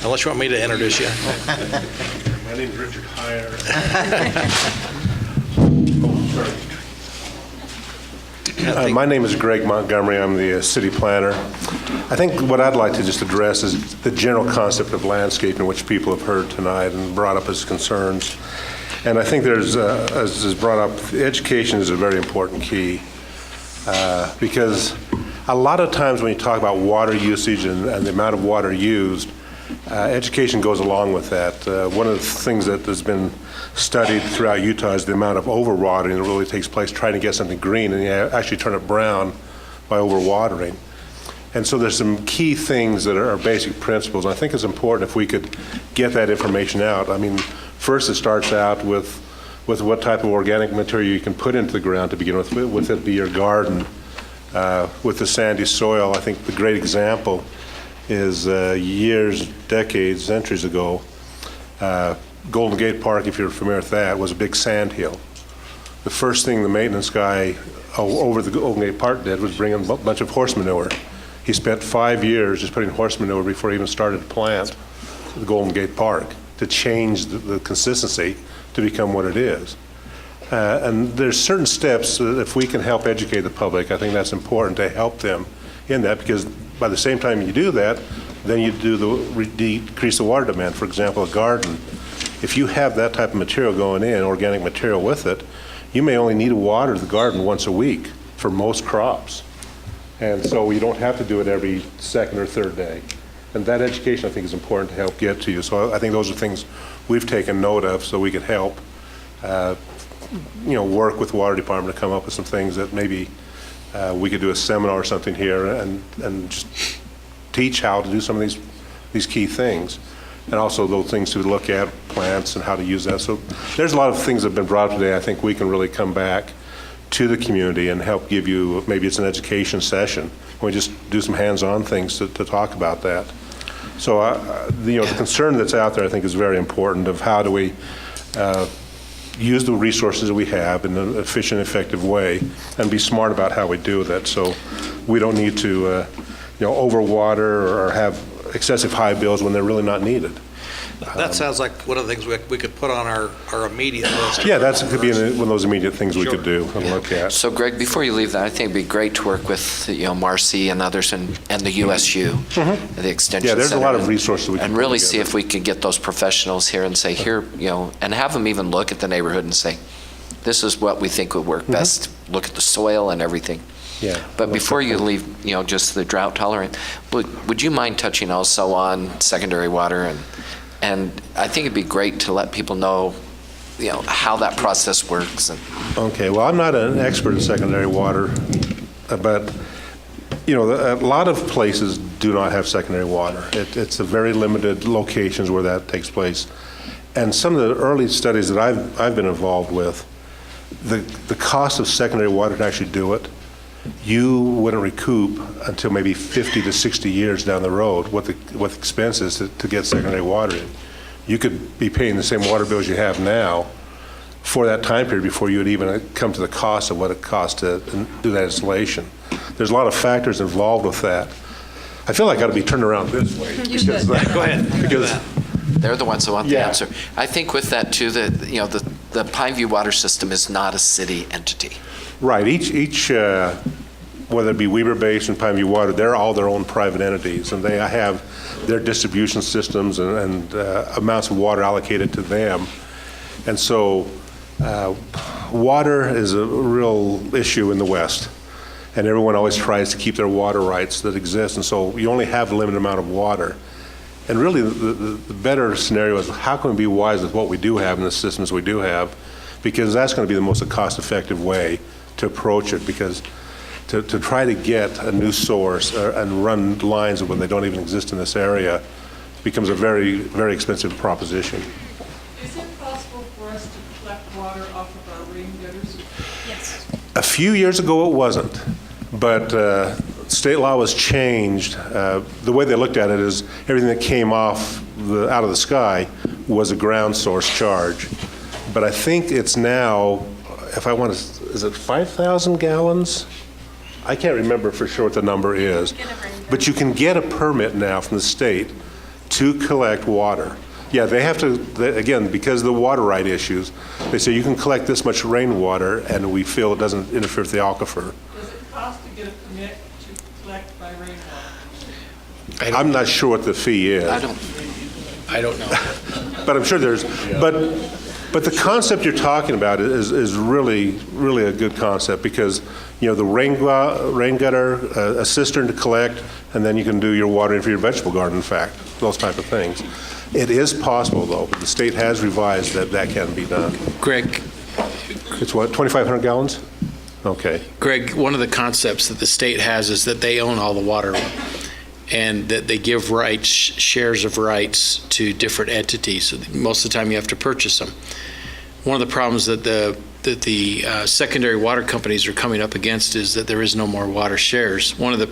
unless you want me to introduce you. My name is Richard Heyer. My name is Greg Montgomery. I'm the city planner. I think what I'd like to just address is the general concept of landscaping, which people have heard tonight and brought up as concerns. And I think there's, as is brought up, education is a very important key because a lot of times when you talk about water usage and the amount of water used, education goes along with that. One of the things that has been studied throughout Utah is the amount of overwatering that really takes place trying to get something green, and you actually turn it brown by overwatering. And so there's some key things that are basic principles. I think it's important if we could get that information out. I mean, first it starts out with what type of organic material you can put into the ground to begin with it be your garden. with the sandy soil. I think the great example is years, decades, centuries ago, Golden Gate Park, if you're familiar with that, was a big sand hill. The first thing the maintenance guy over the Golden Gate Park did was bring in a bunch of horse manure. He spent 5 years just putting horse manure before he even started to plant the Golden Gate Park to change the consistency to become what it is. And there's certain steps that if we can help educate the public, I think that's important to help them in that, because by the same time you do that, then you decrease the water demand. For example, a garden. If you have that type of material going in, organic material with it, you may only need to water the garden once a week for most crops. And so you don't have to do it every second or third day. And that education, I think, is important to help get to you. So I think those are things we've taken note of so we could help, work with the water department to come up with some things that maybe we could do a seminar or something here and just teach how to do some of these key things. And also those things to look at, plants and how to use that. So there's a lot of things that have been brought up today. I think we can really come back to the community and help give you, maybe it's an education session. We just do some hands-on things to talk about that. So, the concern that's out there, I think, is very important of how do we use the resources that we have in an efficient, effective way and be smart about how we do that. So we don't need to, overwater or have excessive high bills when they're really not needed. That sounds like one of the things we could put on our immediate list. Yeah, that could be one of those immediate things we could do and look at. So Greg, before you leave that, I think it'd be great to work with, Marcy and others and the USU, the Extension Center. Yeah, there's a lot of resources we can and really see if we can get those professionals here and say, here, and have them even look at the neighborhood and say, this is what we think would work best. Look at the soil and everything. Yeah. But before you leave, just the drought tolerant, would you mind touching also on secondary water? And I think it'd be great to let people know, how that process works. Okay, well, I'm not an expert in secondary water, but, a lot of places do not have secondary water. It's a very limited locations where that takes place. And some of the early studies that I've been involved with, the cost of secondary water to actually do it, you wouldn't recoup until maybe 50 to 60 years down the road what the expense is to get secondary water in. You could be paying the same water bills you have now for that time period before you would even come to the cost of what it costs to do that installation. There's a lot of factors involved with that. I feel like I ought to be turned around this way. Go ahead. Because they're the ones that want the answer. I think with that too, the Pineview water system is not a city entity. Right. Each whether it be Weber Basin, Pineview Water, they're all their own private entities, and they have their distribution systems and amounts of water allocated to them. And so water is a real issue in the West, and everyone always tries to keep their water rights that exist, and so you only have a limited amount of water. And really the better scenario is how can we be wise with what we do have in the systems we do have, because that's going to be the most cost-effective way to approach it, because to try to get a new source and run lines when they don't even exist in this area becomes a very, very expensive proposition. Is it possible for us to collect water off of our rain gutters? Yes. A few years ago it wasn't, but state law was changed. The way they looked at it is everything that came off out of the sky was a ground source charge. But I think it's now, if I want to, is it 5,000 gallons? I can't remember for sure what the number is. But you can get a permit now from the state to collect water. Yeah, they have to, again, because of the water right issues, they say you can collect this much rainwater and we feel it doesn't interfere with the aquifer. Does it cost to get a permit to collect by rainwater? I'm not sure what the fee is. I don't know. But I'm sure there's, but the concept you're talking about is really, really a good concept, because, the rain gutter, a cistern to collect, and then you can do your watering for your vegetable garden, in fact, those type of things. It is possible, though. The state has revised that can be done. Greg. It's what, 2,500 gallons? Okay. Greg, one of the concepts that the state has is that they own all the water, and that they give rights, shares of rights to different entities. So most of the time you have to purchase them. One of the problems that the secondary water companies are coming up against is that there is no more water shares. One of the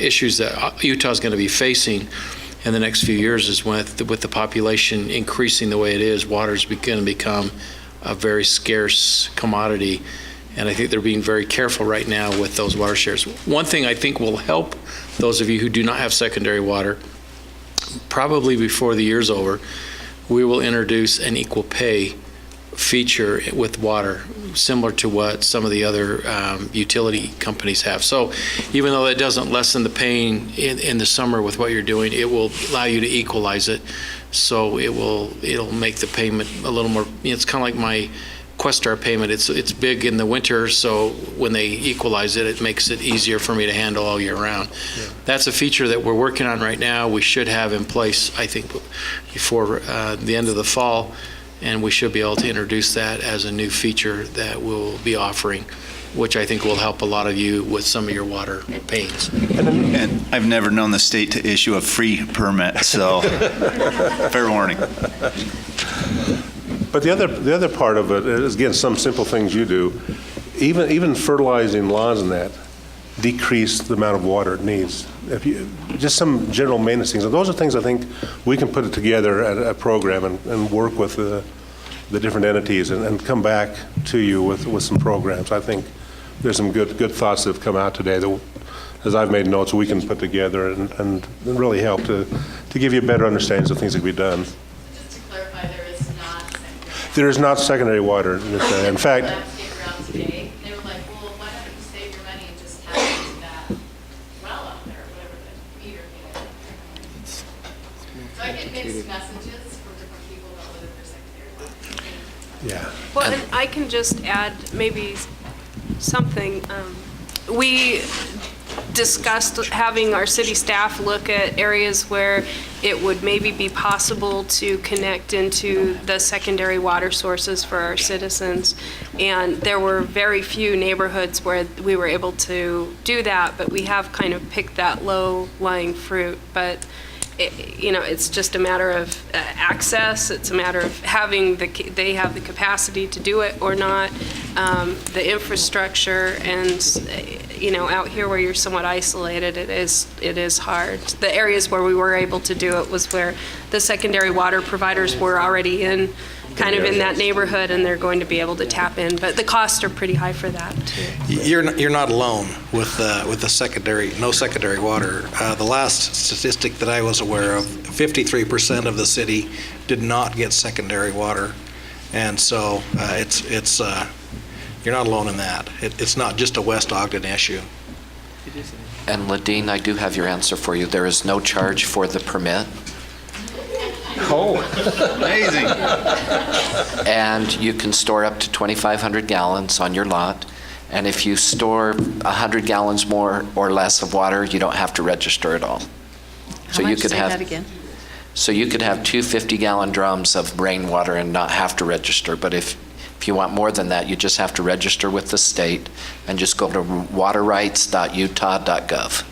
issues that Utah is going to be facing in the next few years is with the population increasing the way it is, water is going to become a very scarce commodity. And I think they're being very careful right now with those water shares. One thing I think will help those of you who do not have secondary water, probably before the year's over, we will introduce an equal pay feature with water, similar to what some of the other utility companies have. So even though it doesn't lessen the pain in the summer with what you're doing, it will allow you to equalize it. So it'll make the payment a little more, it's kind of like my Questar payment. It's big in the winter, so when they equalize it, it makes it easier for me to handle all year round. Yeah. That's a feature that we're working on right now. We should have in place, I think, before the end of the fall, and we should be able to introduce that as a new feature that we'll be offering, which I think will help a lot of you with some of your water pains. And I've never known the state to issue a free permit, so fair warning. But the other part of it is, again, some simple things you do, even fertilizing lawns and that, decrease the amount of water it needs. Just some general maintenance things. And those are things I think we can put it together at a program and work with the different entities and come back to you with some programs. I think there's some good thoughts that have come out today that, as I've made notes, we can put together and really help to give you a better understanding of things that can be done. There is not secondary water. In fact, Today, they were like, well, why don't you save your money and just tap into that well out there, whatever the meter thing is. So I get mixed messages from different people that live for secondary water. Yeah. Well, and I can just add maybe something. We discussed having our city staff look at areas where it would maybe be possible to connect into the secondary water sources for our citizens. And there were very few neighborhoods where we were able to do that, but we have kind of picked that low-lying fruit. But it's just a matter of access. It's a matter of having they have the capacity to do it or not, the infrastructure, and out here where you're somewhat isolated, it is hard. The areas where we were able to do it was where the secondary water providers were already in that neighborhood, and they're going to be able to tap in. But the costs are pretty high for that too. You're not alone with the no secondary water. The last statistic that I was aware of, 53% of the city did not get secondary water, and so you're not alone in that. It's not just a West Ogden issue. And Ladine, I do have your answer for you. There is no charge for the permit. Oh, amazing. And you can store up to 2,500 gallons on your lot. And if you store 100 gallons more or less of water, you don't have to register at all. How much? Say that again. So you could have 2 50-gallon drums of rainwater and not have to register. But if you want more than that, you just have to register with the state and just go to waterrights.utah.gov.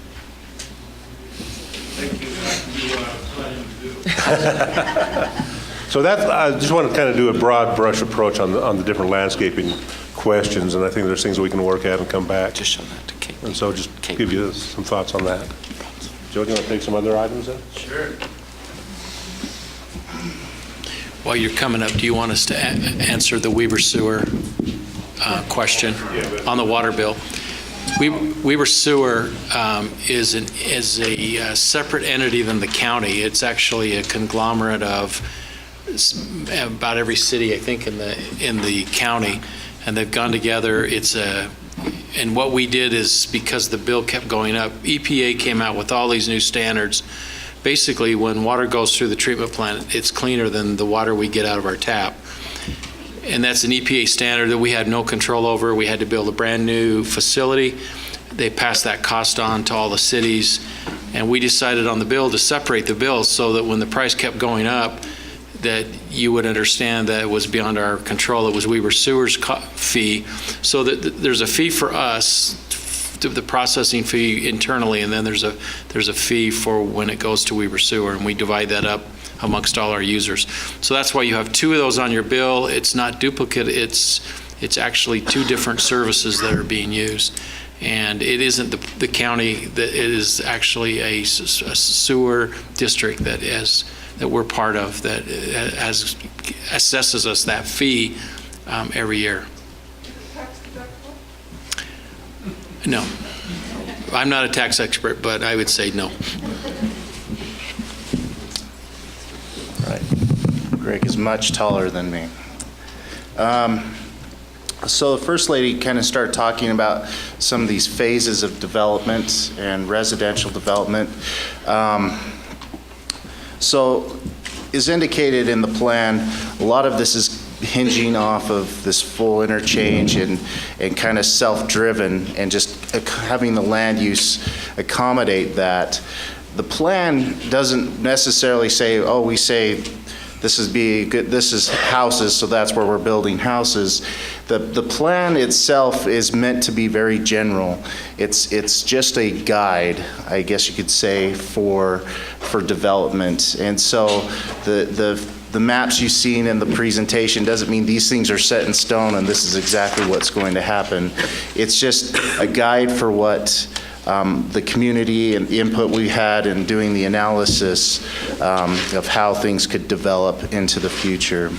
So I just want to kind of do a broad brush approach on the different landscaping questions, and I think there's things that we can work at and come back. Just show that to Kate. And so just give you some thoughts on that. Joe, do you want to take some other items then? Sure. While you're coming up, do you want us to answer the Weber Sewer question on the water bill? Weber Sewer is a separate entity than the county. It's actually a conglomerate of about every city, I think, in the county, and they've gone together. And what we did is, because the bill kept going up, EPA came out with all these new standards. Basically, when water goes through the treatment plant, it's cleaner than the water we get out of our tap. And that's an EPA standard that we had no control over. We had to build a brand new facility. They passed that cost on to all the cities. And we decided on the bill to separate the bills so that when the price kept going up, that you would understand that it was beyond our control. It was Weber Sewer's fee. So that there's a fee for us, the processing fee internally, and then there's a fee for when it goes to Weber Sewer, and we divide that up amongst all our users. So that's why you have two of those on your bill. It's not duplicate, it's actually two different services that are being used. And it isn't the county, that it is actually a sewer district that we're part of that assesses us that fee every year. No. I'm not a tax expert, but I would say no. Right. Greg is much taller than me. So the First Lady kind of started talking about some of these phases of development and residential development. So as indicated in the plan, a lot of this is hinging off of this full interchange and kind of self-driven and just having the land use accommodate that. The plan doesn't necessarily say, oh, we say this is houses, so that's where we're building houses. The plan itself is meant to be very general. It's just a guide, I guess you could say, for development. And so the maps you've seen in the presentation doesn't mean these things are set in stone and this is exactly what's going to happen. It's just a guide for what the community and the input we had in doing the analysis of how things could develop into the future.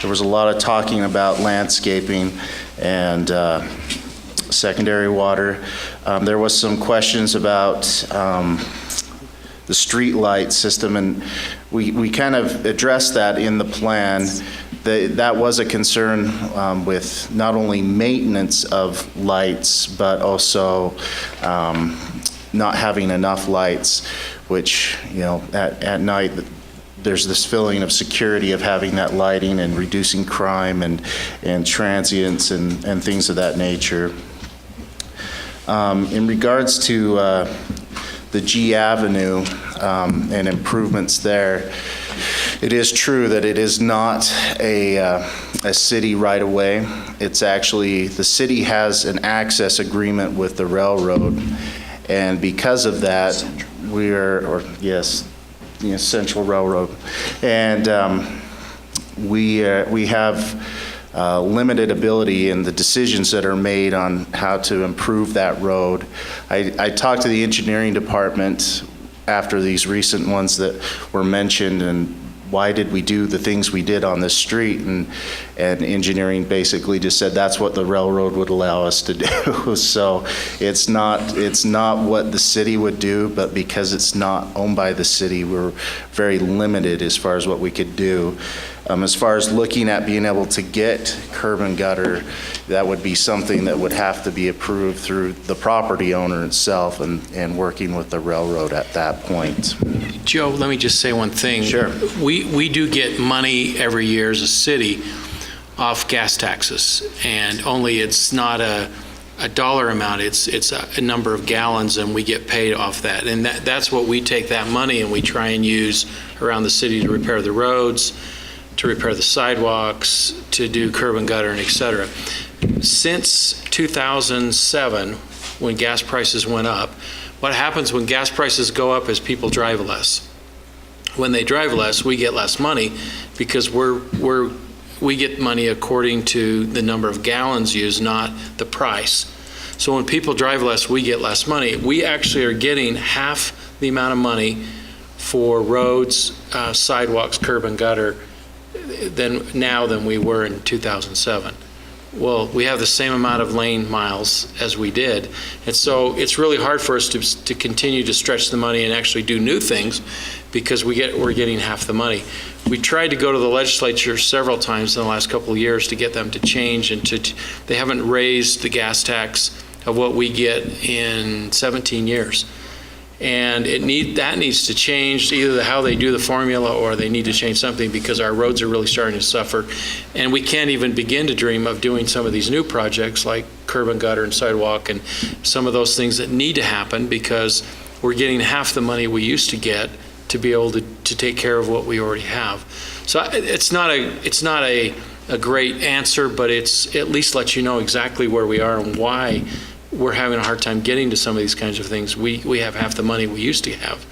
There was a lot of talking about landscaping and secondary water. There was some questions about the street light system, and we kind of addressed that in the plan. That was a concern with not only maintenance of lights, but also not having enough lights, which, you know, at night, there's this feeling of security of having that lighting and reducing crime and transients and things of that nature. In regards to the G Avenue and improvements there, it is true that it is not a city right of way. It's actually, the city has an access agreement with the railroad, and because of that, Central Railroad, and we have limited ability in the decisions that are made on how to improve that road. I talked to the engineering department after these recent ones that were mentioned, and why did we do the things we did on this street? And engineering basically just said that's what the railroad would allow us to do. So it's not what the city would do, but because it's not owned by the city, we're very limited as far as what we could do. As far as looking at being able to get curb and gutter, that would be something that would have to be approved through the property owner itself and working with the railroad at that point. Joe, let me just say one thing. Sure. We do get money every year as a city off gas taxes, and only it's not a dollar amount, it's a number of gallons, and we get paid off that. And that's what we take that money and we try and use around the city to repair the roads, to repair the sidewalks, to do curb and gutter, and et cetera. Since 2007, when gas prices went up, what happens when gas prices go up is people drive less. When they drive less, we get less money because we get money according to the number of gallons used, not the price. So when people drive less, we get less money. We actually are getting half the amount of money for roads, sidewalks, curb and gutter than we were in 2007. Well, we have the same amount of lane miles as we did. And so it's really hard for us to continue to stretch the money and actually do new things because we're getting half the money. We tried to go to the legislature several times in the last couple of years to get them to change, and they haven't raised the gas tax of what we get in 17 years. And that needs to change, either how they do the formula or they need to change something, because our roads are really starting to suffer. And we can't even begin to dream of doing some of these new projects like curb and gutter and sidewalk and some of those things that need to happen because we're getting half the money we used to get to be able to take care of what we already have. So it's not a great answer, but it's at least lets you know exactly where we are and why we're having a hard time getting to some of these kinds of things. We have half the money we used to have,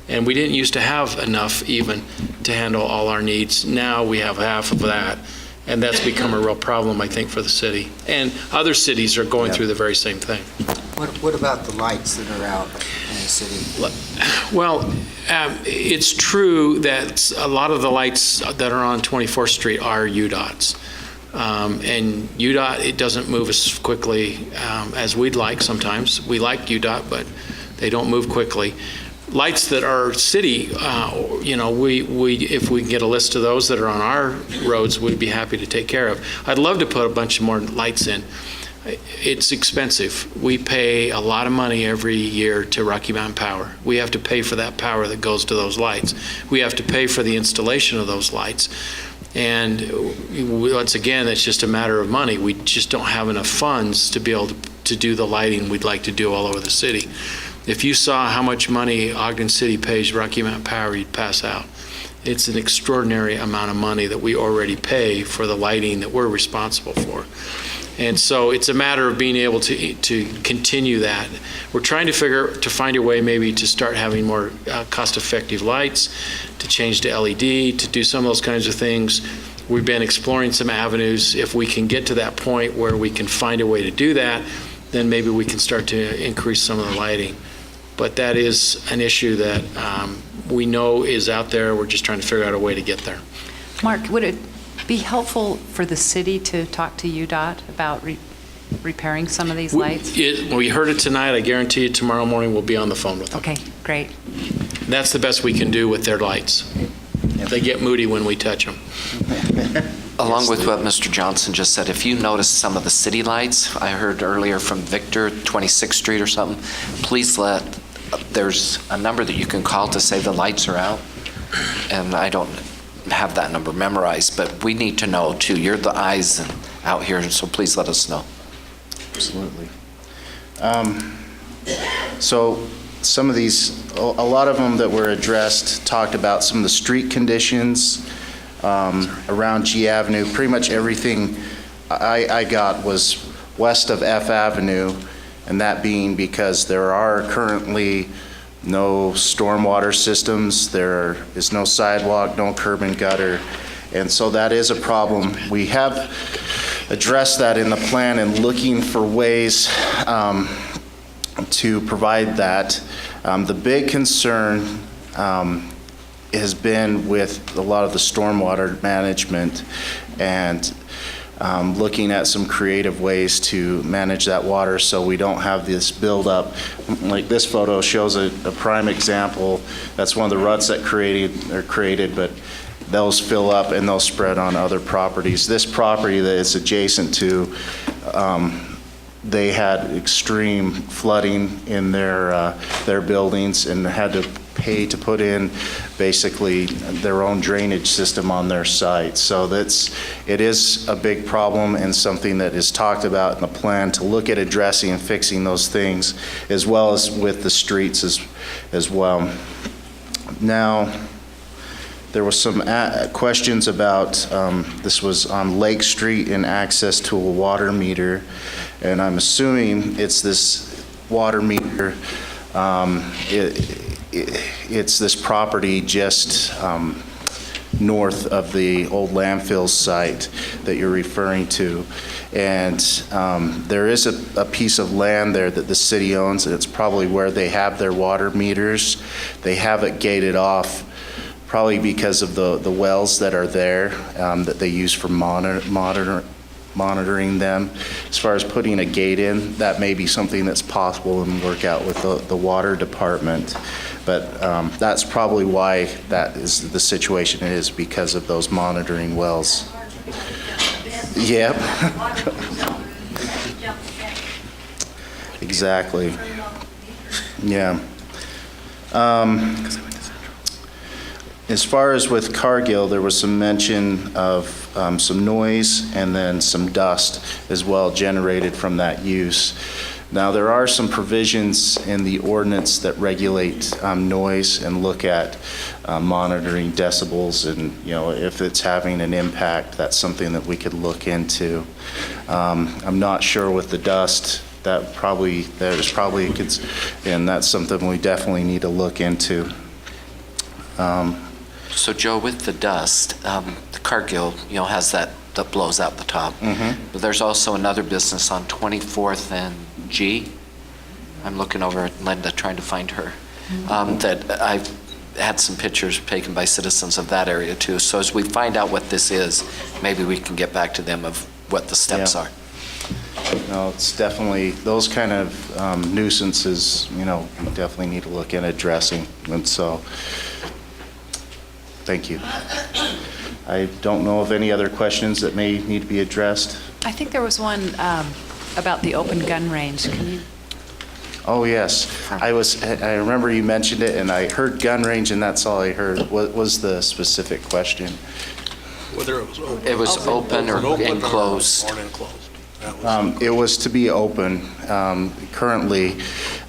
And we didn't used to have enough even to handle all our needs. Now we have half of that. And that's become a real problem, I think, for the city. And other cities are going through the very same thing. What about the lights that are out in the city? Well, it's true that a lot of the lights that are on 24th Street are UDOTs. And UDOT, it doesn't move as quickly as we'd like sometimes. We like UDOT, but they don't move quickly. Lights that are city, if we can get a list of those that are on our roads, we'd be happy to take care of. I'd love to put a bunch more lights in. It's expensive. We pay a lot of money every year to Rocky Mountain Power. We have to pay for that power that goes to those lights. We have to pay for the installation of those lights. And once again, it's just a matter of money. We just don't have enough funds to be able to do the lighting we'd like to do all over the city. If you saw how much money Ogden City pays Rocky Mountain Power, you'd pass out. It's an extraordinary amount of money that we already pay for the lighting that we're responsible for. And so it's a matter of being able to continue that. We're trying to find a way maybe to start having more cost-effective lights, to change to LED, to do some of those kinds of things. We've been exploring some avenues. If we can get to that point where we can find a way to do that, then maybe we can start to increase some of the lighting. But that is an issue that we know is out there. We're just trying to figure out a way to get there. Mark, would it be helpful for the city to talk to UDOT about repairing some of these lights? We heard it tonight. I guarantee you tomorrow morning we'll be on the phone with them. Okay, great. That's the best we can do with their lights. They get moody when we touch them. Along with what Mr. Johnson just said, if you notice some of the city lights, I heard earlier from Victor, 26th Street or something, please there's a number that you can call to say the lights are out. And I don't have that number memorized, but we need to know too. You're the eyes out here, so please let us know. Absolutely. So some of these, a lot of them that were addressed talked about some of the street conditions around G Avenue. Pretty much everything I got was west of F Avenue, and that being because there are currently no stormwater systems, there is no sidewalk, no curb and gutter, and so that is a problem. We have addressed that in the plan and looking for ways to provide that. The big concern has been with a lot of the stormwater management and looking at some creative ways to manage that water so we don't have this buildup. Like this photo shows a prime example. That's one of the ruts that are created, but those fill up and they'll spread on other properties. This property that it's adjacent to, they had extreme flooding in their buildings and had to pay to put in basically their own drainage system on their site. So it is a big problem and something that is talked about in the plan to look at addressing and fixing those things, as well as with the streets as well. Now, there was some questions about, this was on Lake Street and access to a water meter, and I'm assuming it's this water meter, it's this property just north of the old landfill site that you're referring to. And there is a piece of land there that the city owns, and it's probably where they have their water meters. They have it gated off, probably because of the wells that are there that they use for monitoring them. As far as putting a gate in, that may be something that's possible and work out with the water department. But that's probably why that is the situation it is, because of those monitoring wells. Yep. Exactly. Yeah. As far as with Cargill, there was some mention of some noise and then some dust as well generated from that use. Now, there are some provisions in the ordinance that regulate noise and look at monitoring decibels, and if it's having an impact, that's something that we could look into. I'm not sure with the dust. There's probably and that's something we definitely need to look into. So Joe, with the dust, the Cargill, has that blows out the top. But there's also another business on 24th and G. I'm looking over at Linda trying to find her. That I've had some pictures taken by citizens of that area too. So as we find out what this is, maybe we can get back to them of what the steps are. No, it's definitely, those kind of nuisances, we definitely need to look at addressing. And so, thank you. I don't know of any other questions that may need to be addressed. I think there was one about the open gun range. Can you? Oh, yes. I remember you mentioned it, and I heard gun range, and that's all I heard. What was the specific question? Whether it was open. It was open or enclosed. Or enclosed. It was to be open. Currently,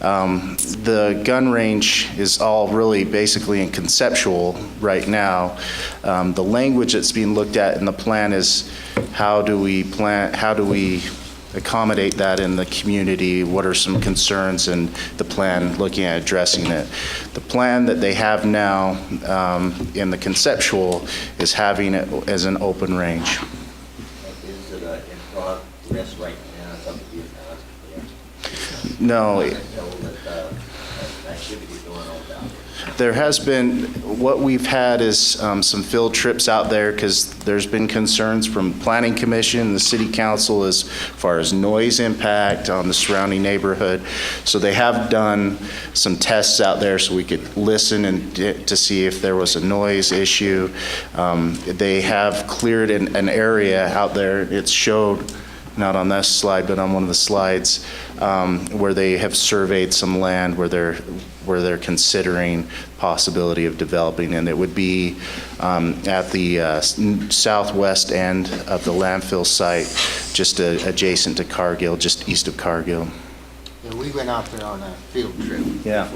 the gun range is all really basically in conceptual right now. The language that's being looked at in the plan is how do we accommodate that in the community? What are some concerns in the plan looking at addressing it? The plan that they have now in the conceptual is having it as an open range. Is it in progress right now? Something you've asked? No. Activity going on down there. There has been, what we've had is some field trips out there because there's been concerns from Planning Commission, the City Council as far as noise impact on the surrounding neighborhood. So they have done some tests out there so we could listen and to see if there was a noise issue. They have cleared an area out there. It's showed, not on this slide, but on one of the slides, where they have surveyed some land where they're considering possibility of developing, and it would be at the southwest end of the landfill site, just adjacent to Cargill, just east of Cargill. Yeah, we went out there on a field trip. Yeah.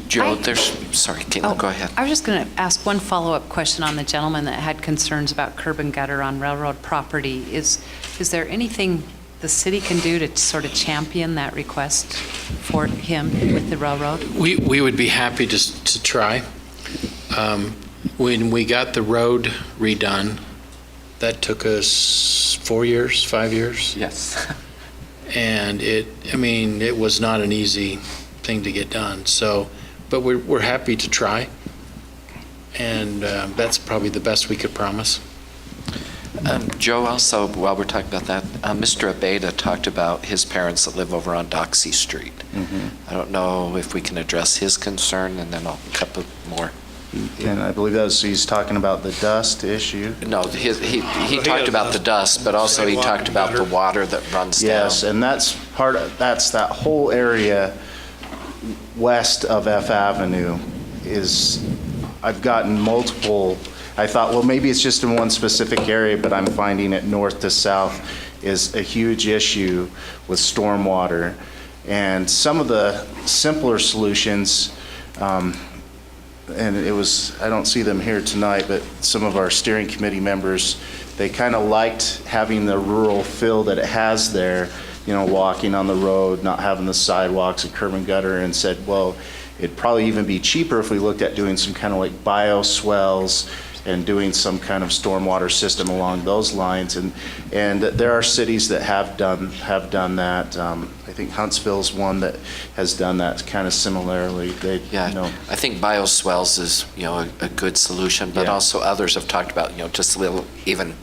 Joe, sorry, Caitlin, go ahead. I was just going to ask one follow-up question on the gentleman that had concerns about curb and gutter on railroad property. Is there anything the city can do to sort of champion that request for him with the railroad? We would be happy to try. When we got the road redone, that took us 4 years, 5 years? Yes. And it was not an easy thing to get done. So, but we're happy to try. And that's probably the best we could promise. Joe, also, while we're talking about that, Mr. Abeda talked about his parents that live over on Doxey Street. I don't know if we can address his concern, and then I'll couple more. And I believe he's talking about the dust issue. No, he talked about the dust, but also he talked about the water that runs down. Yes, and that's that whole area west of F Avenue I've gotten multiple. I thought, well, maybe it's just in one specific area, but I'm finding it north to south is a huge issue with stormwater. And some of the simpler solutions, and I don't see them here tonight, but some of our steering committee members, they kind of liked having the rural feel that it has there, walking on the road, not having the sidewalks and curb and gutter, and said, well, it'd probably even be cheaper if we looked at doing some kind of like bioswales and doing some kind of stormwater system along those lines. And there are cities that have done that. I think Huntsville's one that has done that kind of similarly. I think bioswales is a good solution, but also others have talked about just a little. Even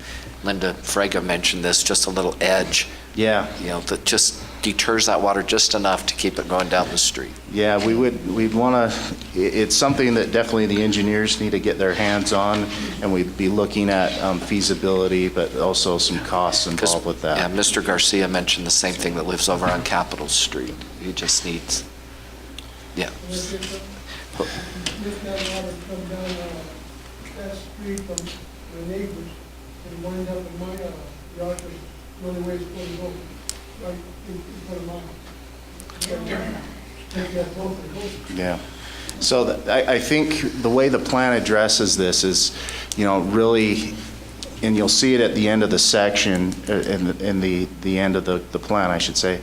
Linda Frega mentioned this, just a little edge. Yeah. That just deters that water just enough to keep it going down the street. Yeah, we'd want to, it's something that definitely the engineers need to get their hands on, and we'd be looking at feasibility, but also some costs involved with that. Yeah, Mr. Garcia mentioned the same thing that lives over on Capitol Street. He just needs, This kind of water come down that street from the neighbors and wind up in my yard, the only way it's going to go, right in front of mine. Yeah. So I think the way the plan addresses this is, really and you'll see it at the end of the section, in the end of the plan, I should say,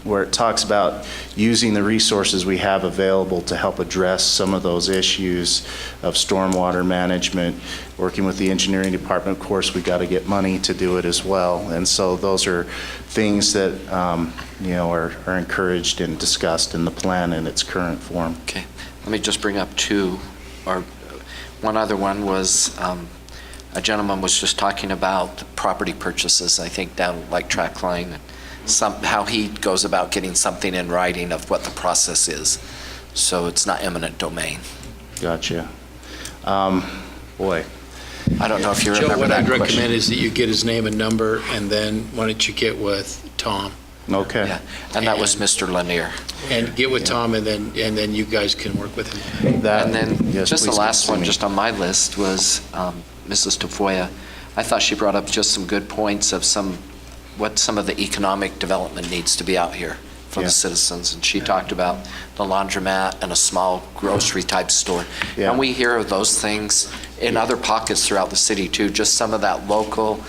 where it talks about using the resources we have available to help address some of those issues of stormwater management, working with the engineering department. Of course, we got to get money to do it as well. And so those are things that, are encouraged and discussed in the plan in its current form. Okay. Let me just bring up two, or one other one was, a gentleman was just talking about property purchases, I think down like Track Line, how he goes about getting something in writing of what the process is. So it's not eminent domain. Gotcha. Boy. I don't know if you Joe, remember what that I'd question. recommend is that you get his name and number, and then why don't you get with Tom? Okay. Yeah. And that was Mr. Lanier. And get with Tom, and then you guys can work with him. And then yes, just the please last one, continue. just on my list, was Mrs. Tafoya. I thought she brought up just some good points of what some of the economic development needs to be out here for Yeah. the citizens. And she talked about the laundromat and a small grocery type store. Yeah. And we hear of those things in other pockets throughout the city too, just some of that local,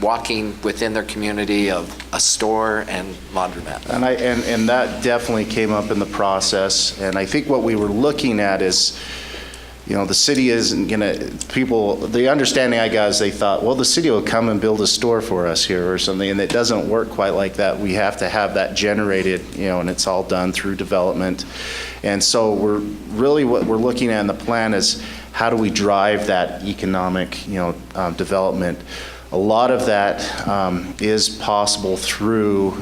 walking within their community of a store and laundromat. And that definitely came up in the process. And I think what we were looking at is, the city isn't going to, the understanding I got is they thought, well, the city will come and build a store for us here or something, and it doesn't work quite like that. We have to have that generated, and it's all done through development. And so what we're looking at in the plan is how do we drive that economic, development. A lot of that is possible through,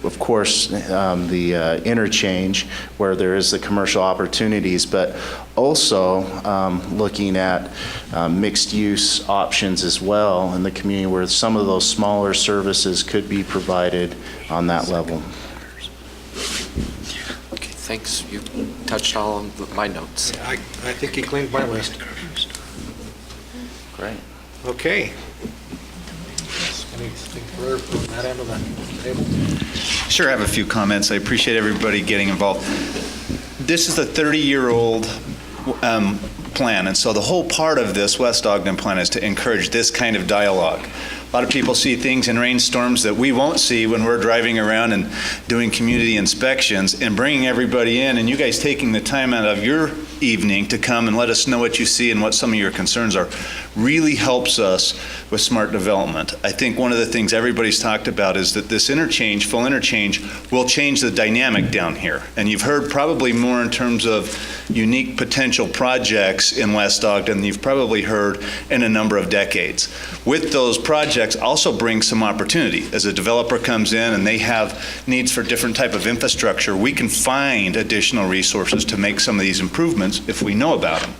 of course, the interchange where there is the commercial opportunities, but also looking at mixed-use options as well in the community where some of those smaller services could be provided on that level. Okay, thanks. You touched all of my notes. I think you cleaned my list. Great. Okay. Anything further from that end of the table? Sure, I have a few comments. I appreciate everybody getting involved. This is a 30-year-old plan, and so the whole part of this West Ogden plan is to encourage this kind of dialogue. A lot of people see things in rainstorms that we won't see when we're driving around and doing community inspections, and bringing everybody in, and you guys taking the time out of your evening to come and let us know what you see and what some of your concerns are really helps us with smart development. I think one of the things everybody's talked about is that this interchange, full interchange, will change the dynamic down here. And you've heard probably more in terms of unique potential projects in West Ogden than you've probably heard in a number of decades. With those projects also brings some opportunity. As a developer comes in and they have needs for different type of infrastructure, we can find additional resources to make some of these improvements if we know about them,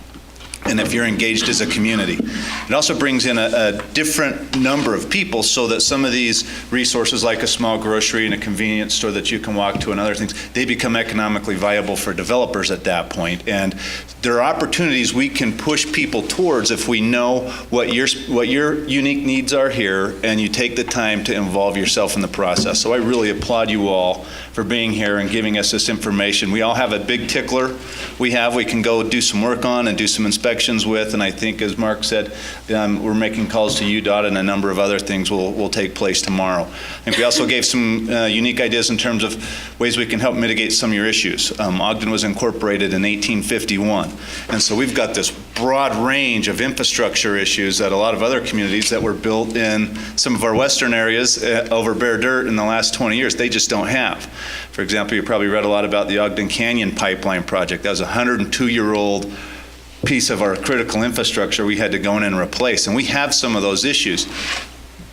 and if you're engaged as a community. It also brings in a different number of people so that some of these resources like a small grocery and a convenience store that you can walk to and other things, they become economically viable for developers at that point. And there are opportunities we can push people towards if we know what your unique needs are here and you take the time to involve yourself in the process. So I really applaud you all for being here and giving us this information. We all have a big tickler we can go do some work on and do some inspections with, and I think, as Mark said, we're making calls to UDOT, and a number of other things will take place tomorrow. I think we also gave some unique ideas in terms of ways we can help mitigate some of your issues. Ogden was incorporated in 1851, and so we've got this broad range of infrastructure issues that a lot of other communities that were built in some of our western areas over bare dirt in the last 20 years, they just don't have. For example, you probably read a lot about the Ogden Canyon Pipeline Project. That was a 102-year-old piece of our critical infrastructure we had to go in and replace. And we have some of those issues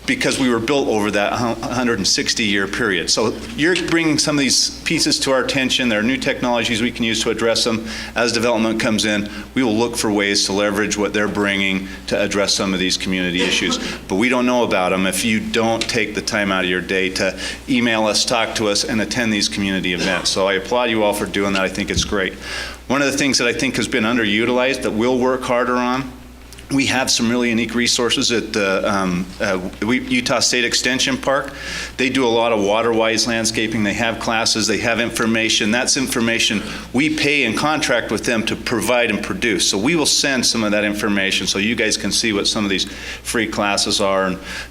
because we were built over that 160-year period. So you're bringing some of these pieces to our attention. There are new technologies we can use to address them. As development comes in, we will look for ways to leverage what they're bringing to address some of these community issues. But we don't know about them if you don't take the time out of your day to email us, talk to us, and attend these community events. So I applaud you all for doing that. I think it's great. One of the things that I think has been underutilized that we'll work harder on We have some really unique resources at the Utah State Extension Park. They do a lot of water-wise landscaping. They have classes, they have information. That's information we pay and contract with them to provide and produce. So we will send some of that information so you guys can see what some of these free classes are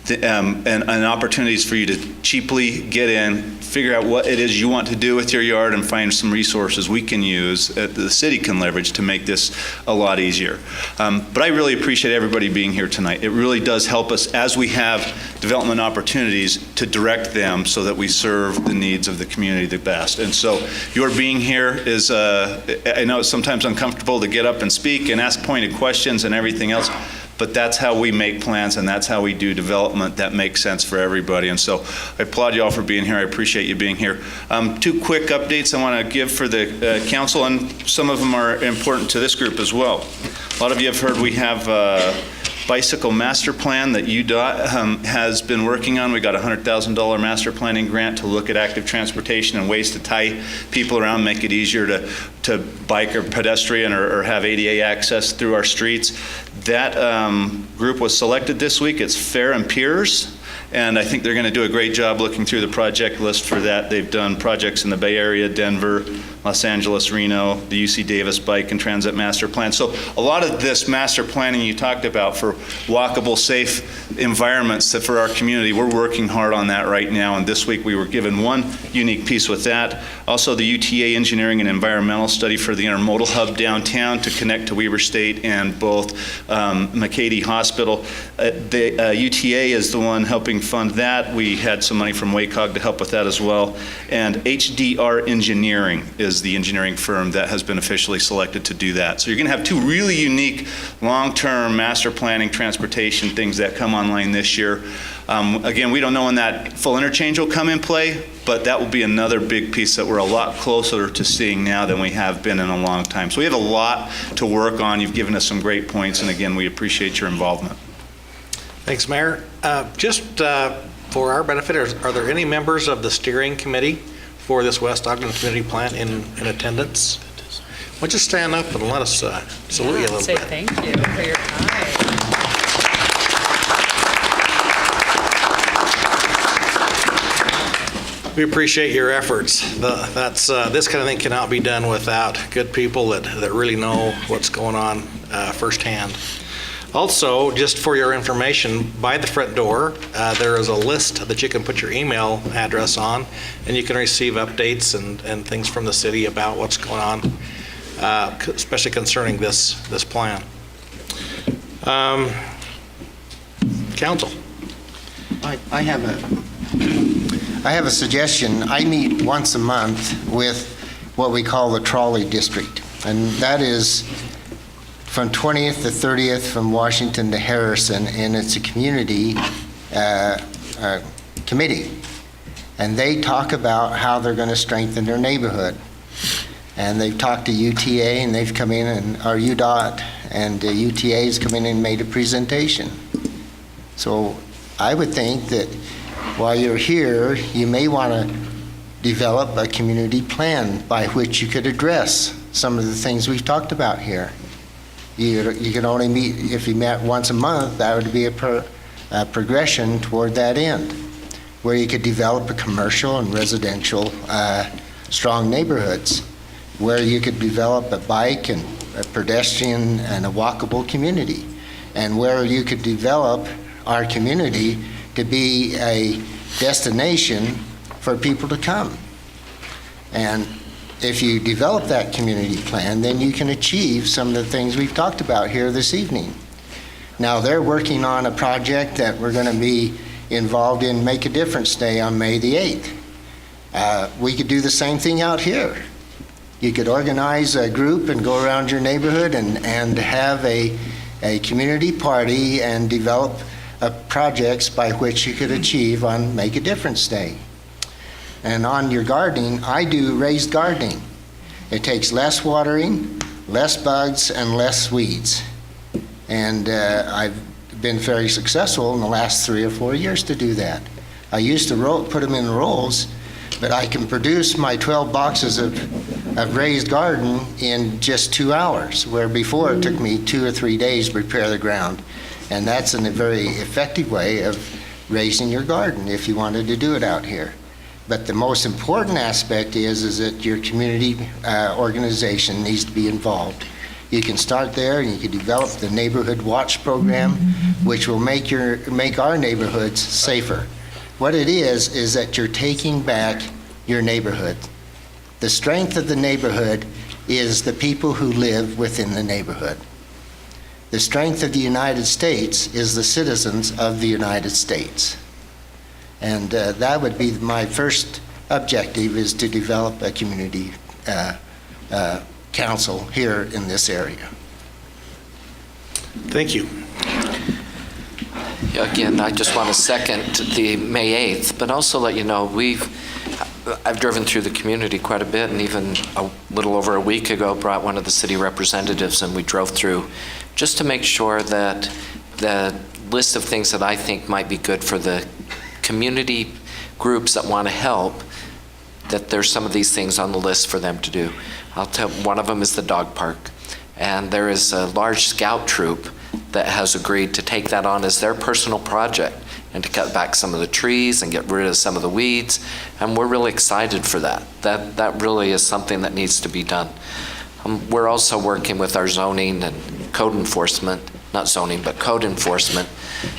and opportunities for you to cheaply get in, figure out what it is you want to do with your yard, and find some resources we can use that the city can leverage to make this a lot easier. But I really appreciate everybody being here tonight. It really does help us as we have development opportunities to direct them so that we serve the needs of the community the best. And so your being here is, I know it's sometimes uncomfortable to get up and speak and ask pointed questions and everything else, but that's how we make plans and that's how we do development that makes sense for everybody. And so I applaud you all for being here. I appreciate you being here. 2 quick updates I want to give for the council, and some of them are important to this group as well. A lot of you have heard we have a bicycle master plan that UDOT has been working on. We got a $100,000 master planning grant to look at active transportation and ways to tie people around, make it easier to bike or pedestrian or have ADA access through our streets. That group was selected this week. It's Fair and Piers, and I think they're going to do a great job looking through the project list for that. They've done projects in the Bay Area, Denver, Los Angeles, Reno, the UC Davis Bike and Transit Master Plan. So a lot of this master planning you talked about for walkable, safe environments for our community, we're working hard on that right now. And this week we were given one unique piece with that. Also the UTA Engineering and Environmental Study for the Intermodal Hub downtown to connect to Weber State and both McCady Hospital. The UTA is the one helping fund that. We had some money from WACOG to help with that as well. And HDR Engineering is the engineering firm that has been officially selected to do that. So you're going to have 2 really unique long-term master planning transportation things that come online this year. Again, we don't know when that full interchange will come in play, but that will be another big piece that we're a lot closer to seeing now than we have been in a long time. So we have a lot to work on. You've given us some great points, and again, we appreciate your involvement. Thanks, Mayor. Just for our benefit, are there any members of the steering committee for this West Ogden Community Plan in attendance? Why don't you stand up and let us salute you a little Say bit. thank you for your time. We appreciate your efforts. This kind of thing cannot be done without good people that really know what's going on firsthand. Also, just for your information, by the front door, there is a list that you can put your email address on, and you can receive updates and things from the city about what's going on, especially concerning this plan. Council. I have a suggestion. I meet once a month with what we call the trolley district, and that is from 20th to 30th from Washington to Harrison, and it's a community committee. And they talk about how they're going to strengthen their neighborhood. And they've talked to UTA, and they've come in, and our UDOT and UTA has come in and made a presentation. So I would think that while you're here, you may want to develop a community plan by which you could address some of the things we've talked about here. You can only meet, if you met once a month, that would be a progression toward that end, where you could develop a commercial and residential strong neighborhoods, where you could develop a bike and a pedestrian and a walkable community, and where you could develop our community to be a destination for people to come. And if you develop that community plan, then you can achieve some of the things we've talked about here this evening. Now, they're working on a project that we're going to be involved in, Make a Difference Day on May the 8th. We could do the same thing out here. You could organize a group and go around your neighborhood and have a community party and develop projects by which you could achieve on Make a Difference Day. And on your gardening, I do raised gardening. It takes less watering, less bugs, and less weeds. And I've been very successful in the last 3 or 4 years to do that. I used to put them in rolls, but I can produce my 12 boxes of raised garden in just 2 hours, where before it took me 2 or 3 days to prepare the ground. And that's a very effective way of raising your garden if you wanted to do it out here. But the most important aspect is that your community organization needs to be involved. You can start there, and you can develop the Neighborhood Watch program, which will make our neighborhoods safer. What it is that you're taking back your neighborhood. The strength of the neighborhood is the people who live within the neighborhood. The strength of the United States is the citizens of the United States. And that would be my first objective, is to develop a community council here in this area. Thank you. Again, I just want to second the May 8th, but also let you know I've driven through the community quite a bit, and even a little over a week ago brought one of the city representatives, and we drove through just to make sure that the list of things that I think might be good for the community groups that want to help, that there's some of these things on the list for them to do. I'll tell, one of them is the dog park. And there is a large scout troop that has agreed to take that on as their personal project and to cut back some of the trees and get rid of some of the weeds. And we're really excited for that. That really is something that needs to be done. We're also working with our zoning and code enforcement, not zoning, but code enforcement,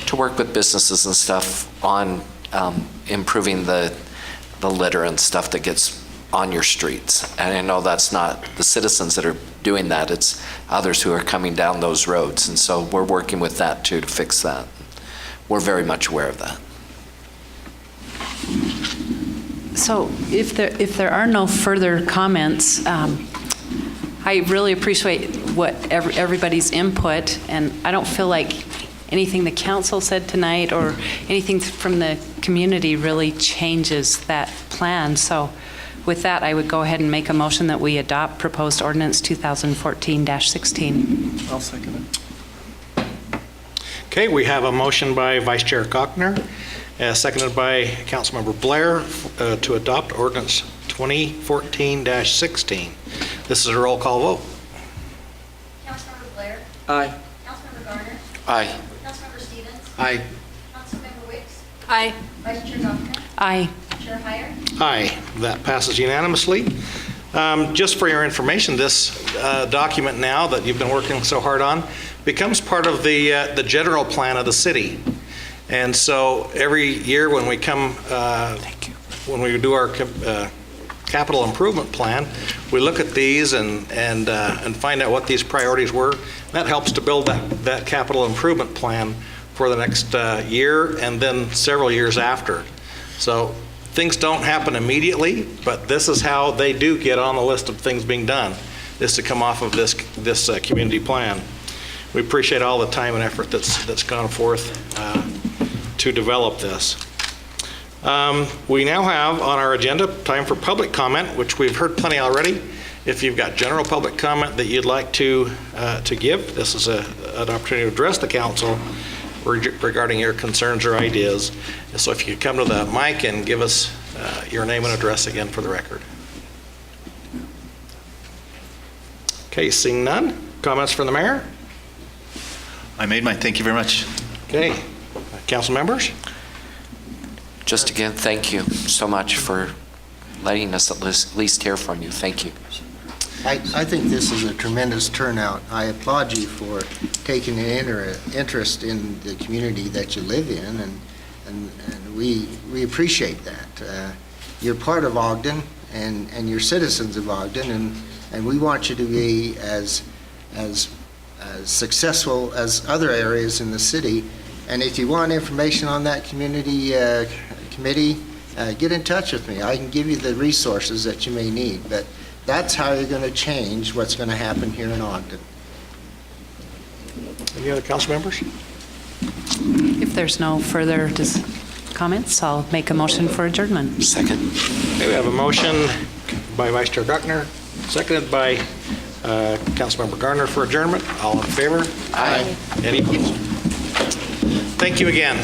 to work with businesses and stuff on improving the litter and stuff that gets on your streets. And I know that's not the citizens that are doing that, it's others who are coming down those roads. And so we're working with that too to fix that. We're very much aware of that. So if there are no further comments, I really appreciate what everybody's input, and I don't feel like anything the council said tonight or anything from the community really changes that plan. So with that, I would go ahead and make a motion that we adopt proposed ordinance 2014-16. I'll second it. Okay, we have a motion by Vice Chair Cochner, seconded by Councilmember Blair to adopt ordinance 2014-16. This is a roll call vote. Councilmember Blair? Aye. Councilmember Garner? Aye. Councilmember Stevens? Aye. Councilmember Wicks? Aye. Vice Chair Cochran? Aye. Chair Heyer? Aye. That passes unanimously. Just for your information, this document now that you've been working so hard on becomes part of the general plan of the city. And so every year when we come, when we do our capital improvement plan, we look at these and find out what these priorities were. That helps to build that capital improvement plan for the next year and then several years after. So things don't happen immediately, but this is how they do get on the list of things being done, is to come off of this community plan. We appreciate all the time and effort that's gone forth to develop this. We now have on our agenda time for public comment, which we've heard plenty already. If you've got general public comment that you'd like to give, this is an opportunity to address the council regarding your concerns or ideas. So if you could come to the mic and give us your name and address again for the record. Okay, seeing none. Comments from the mayor? I made mine. Thank you very much. Okay. Council members? Just again, thank you so much for letting us at least hear from you. Thank you. I think this is a tremendous turnout. I applaud you for taking an interest in the community that you live in, and we appreciate that. You're part of Ogden, and you're citizens of Ogden, and we want you to be as successful as other areas in the city. And if you want information on that community committee, get in touch with me. I can give you the resources that you may need. But that's how you're going to change what's going to happen here in Ogden. Any other council members? If there's no further comments, I'll make a motion for adjournment. Second. Okay, we have a motion by Vice Chair Guckner, seconded by Councilmember Garner for adjournment. All in favor? Aye. Any opposed? Thank you again.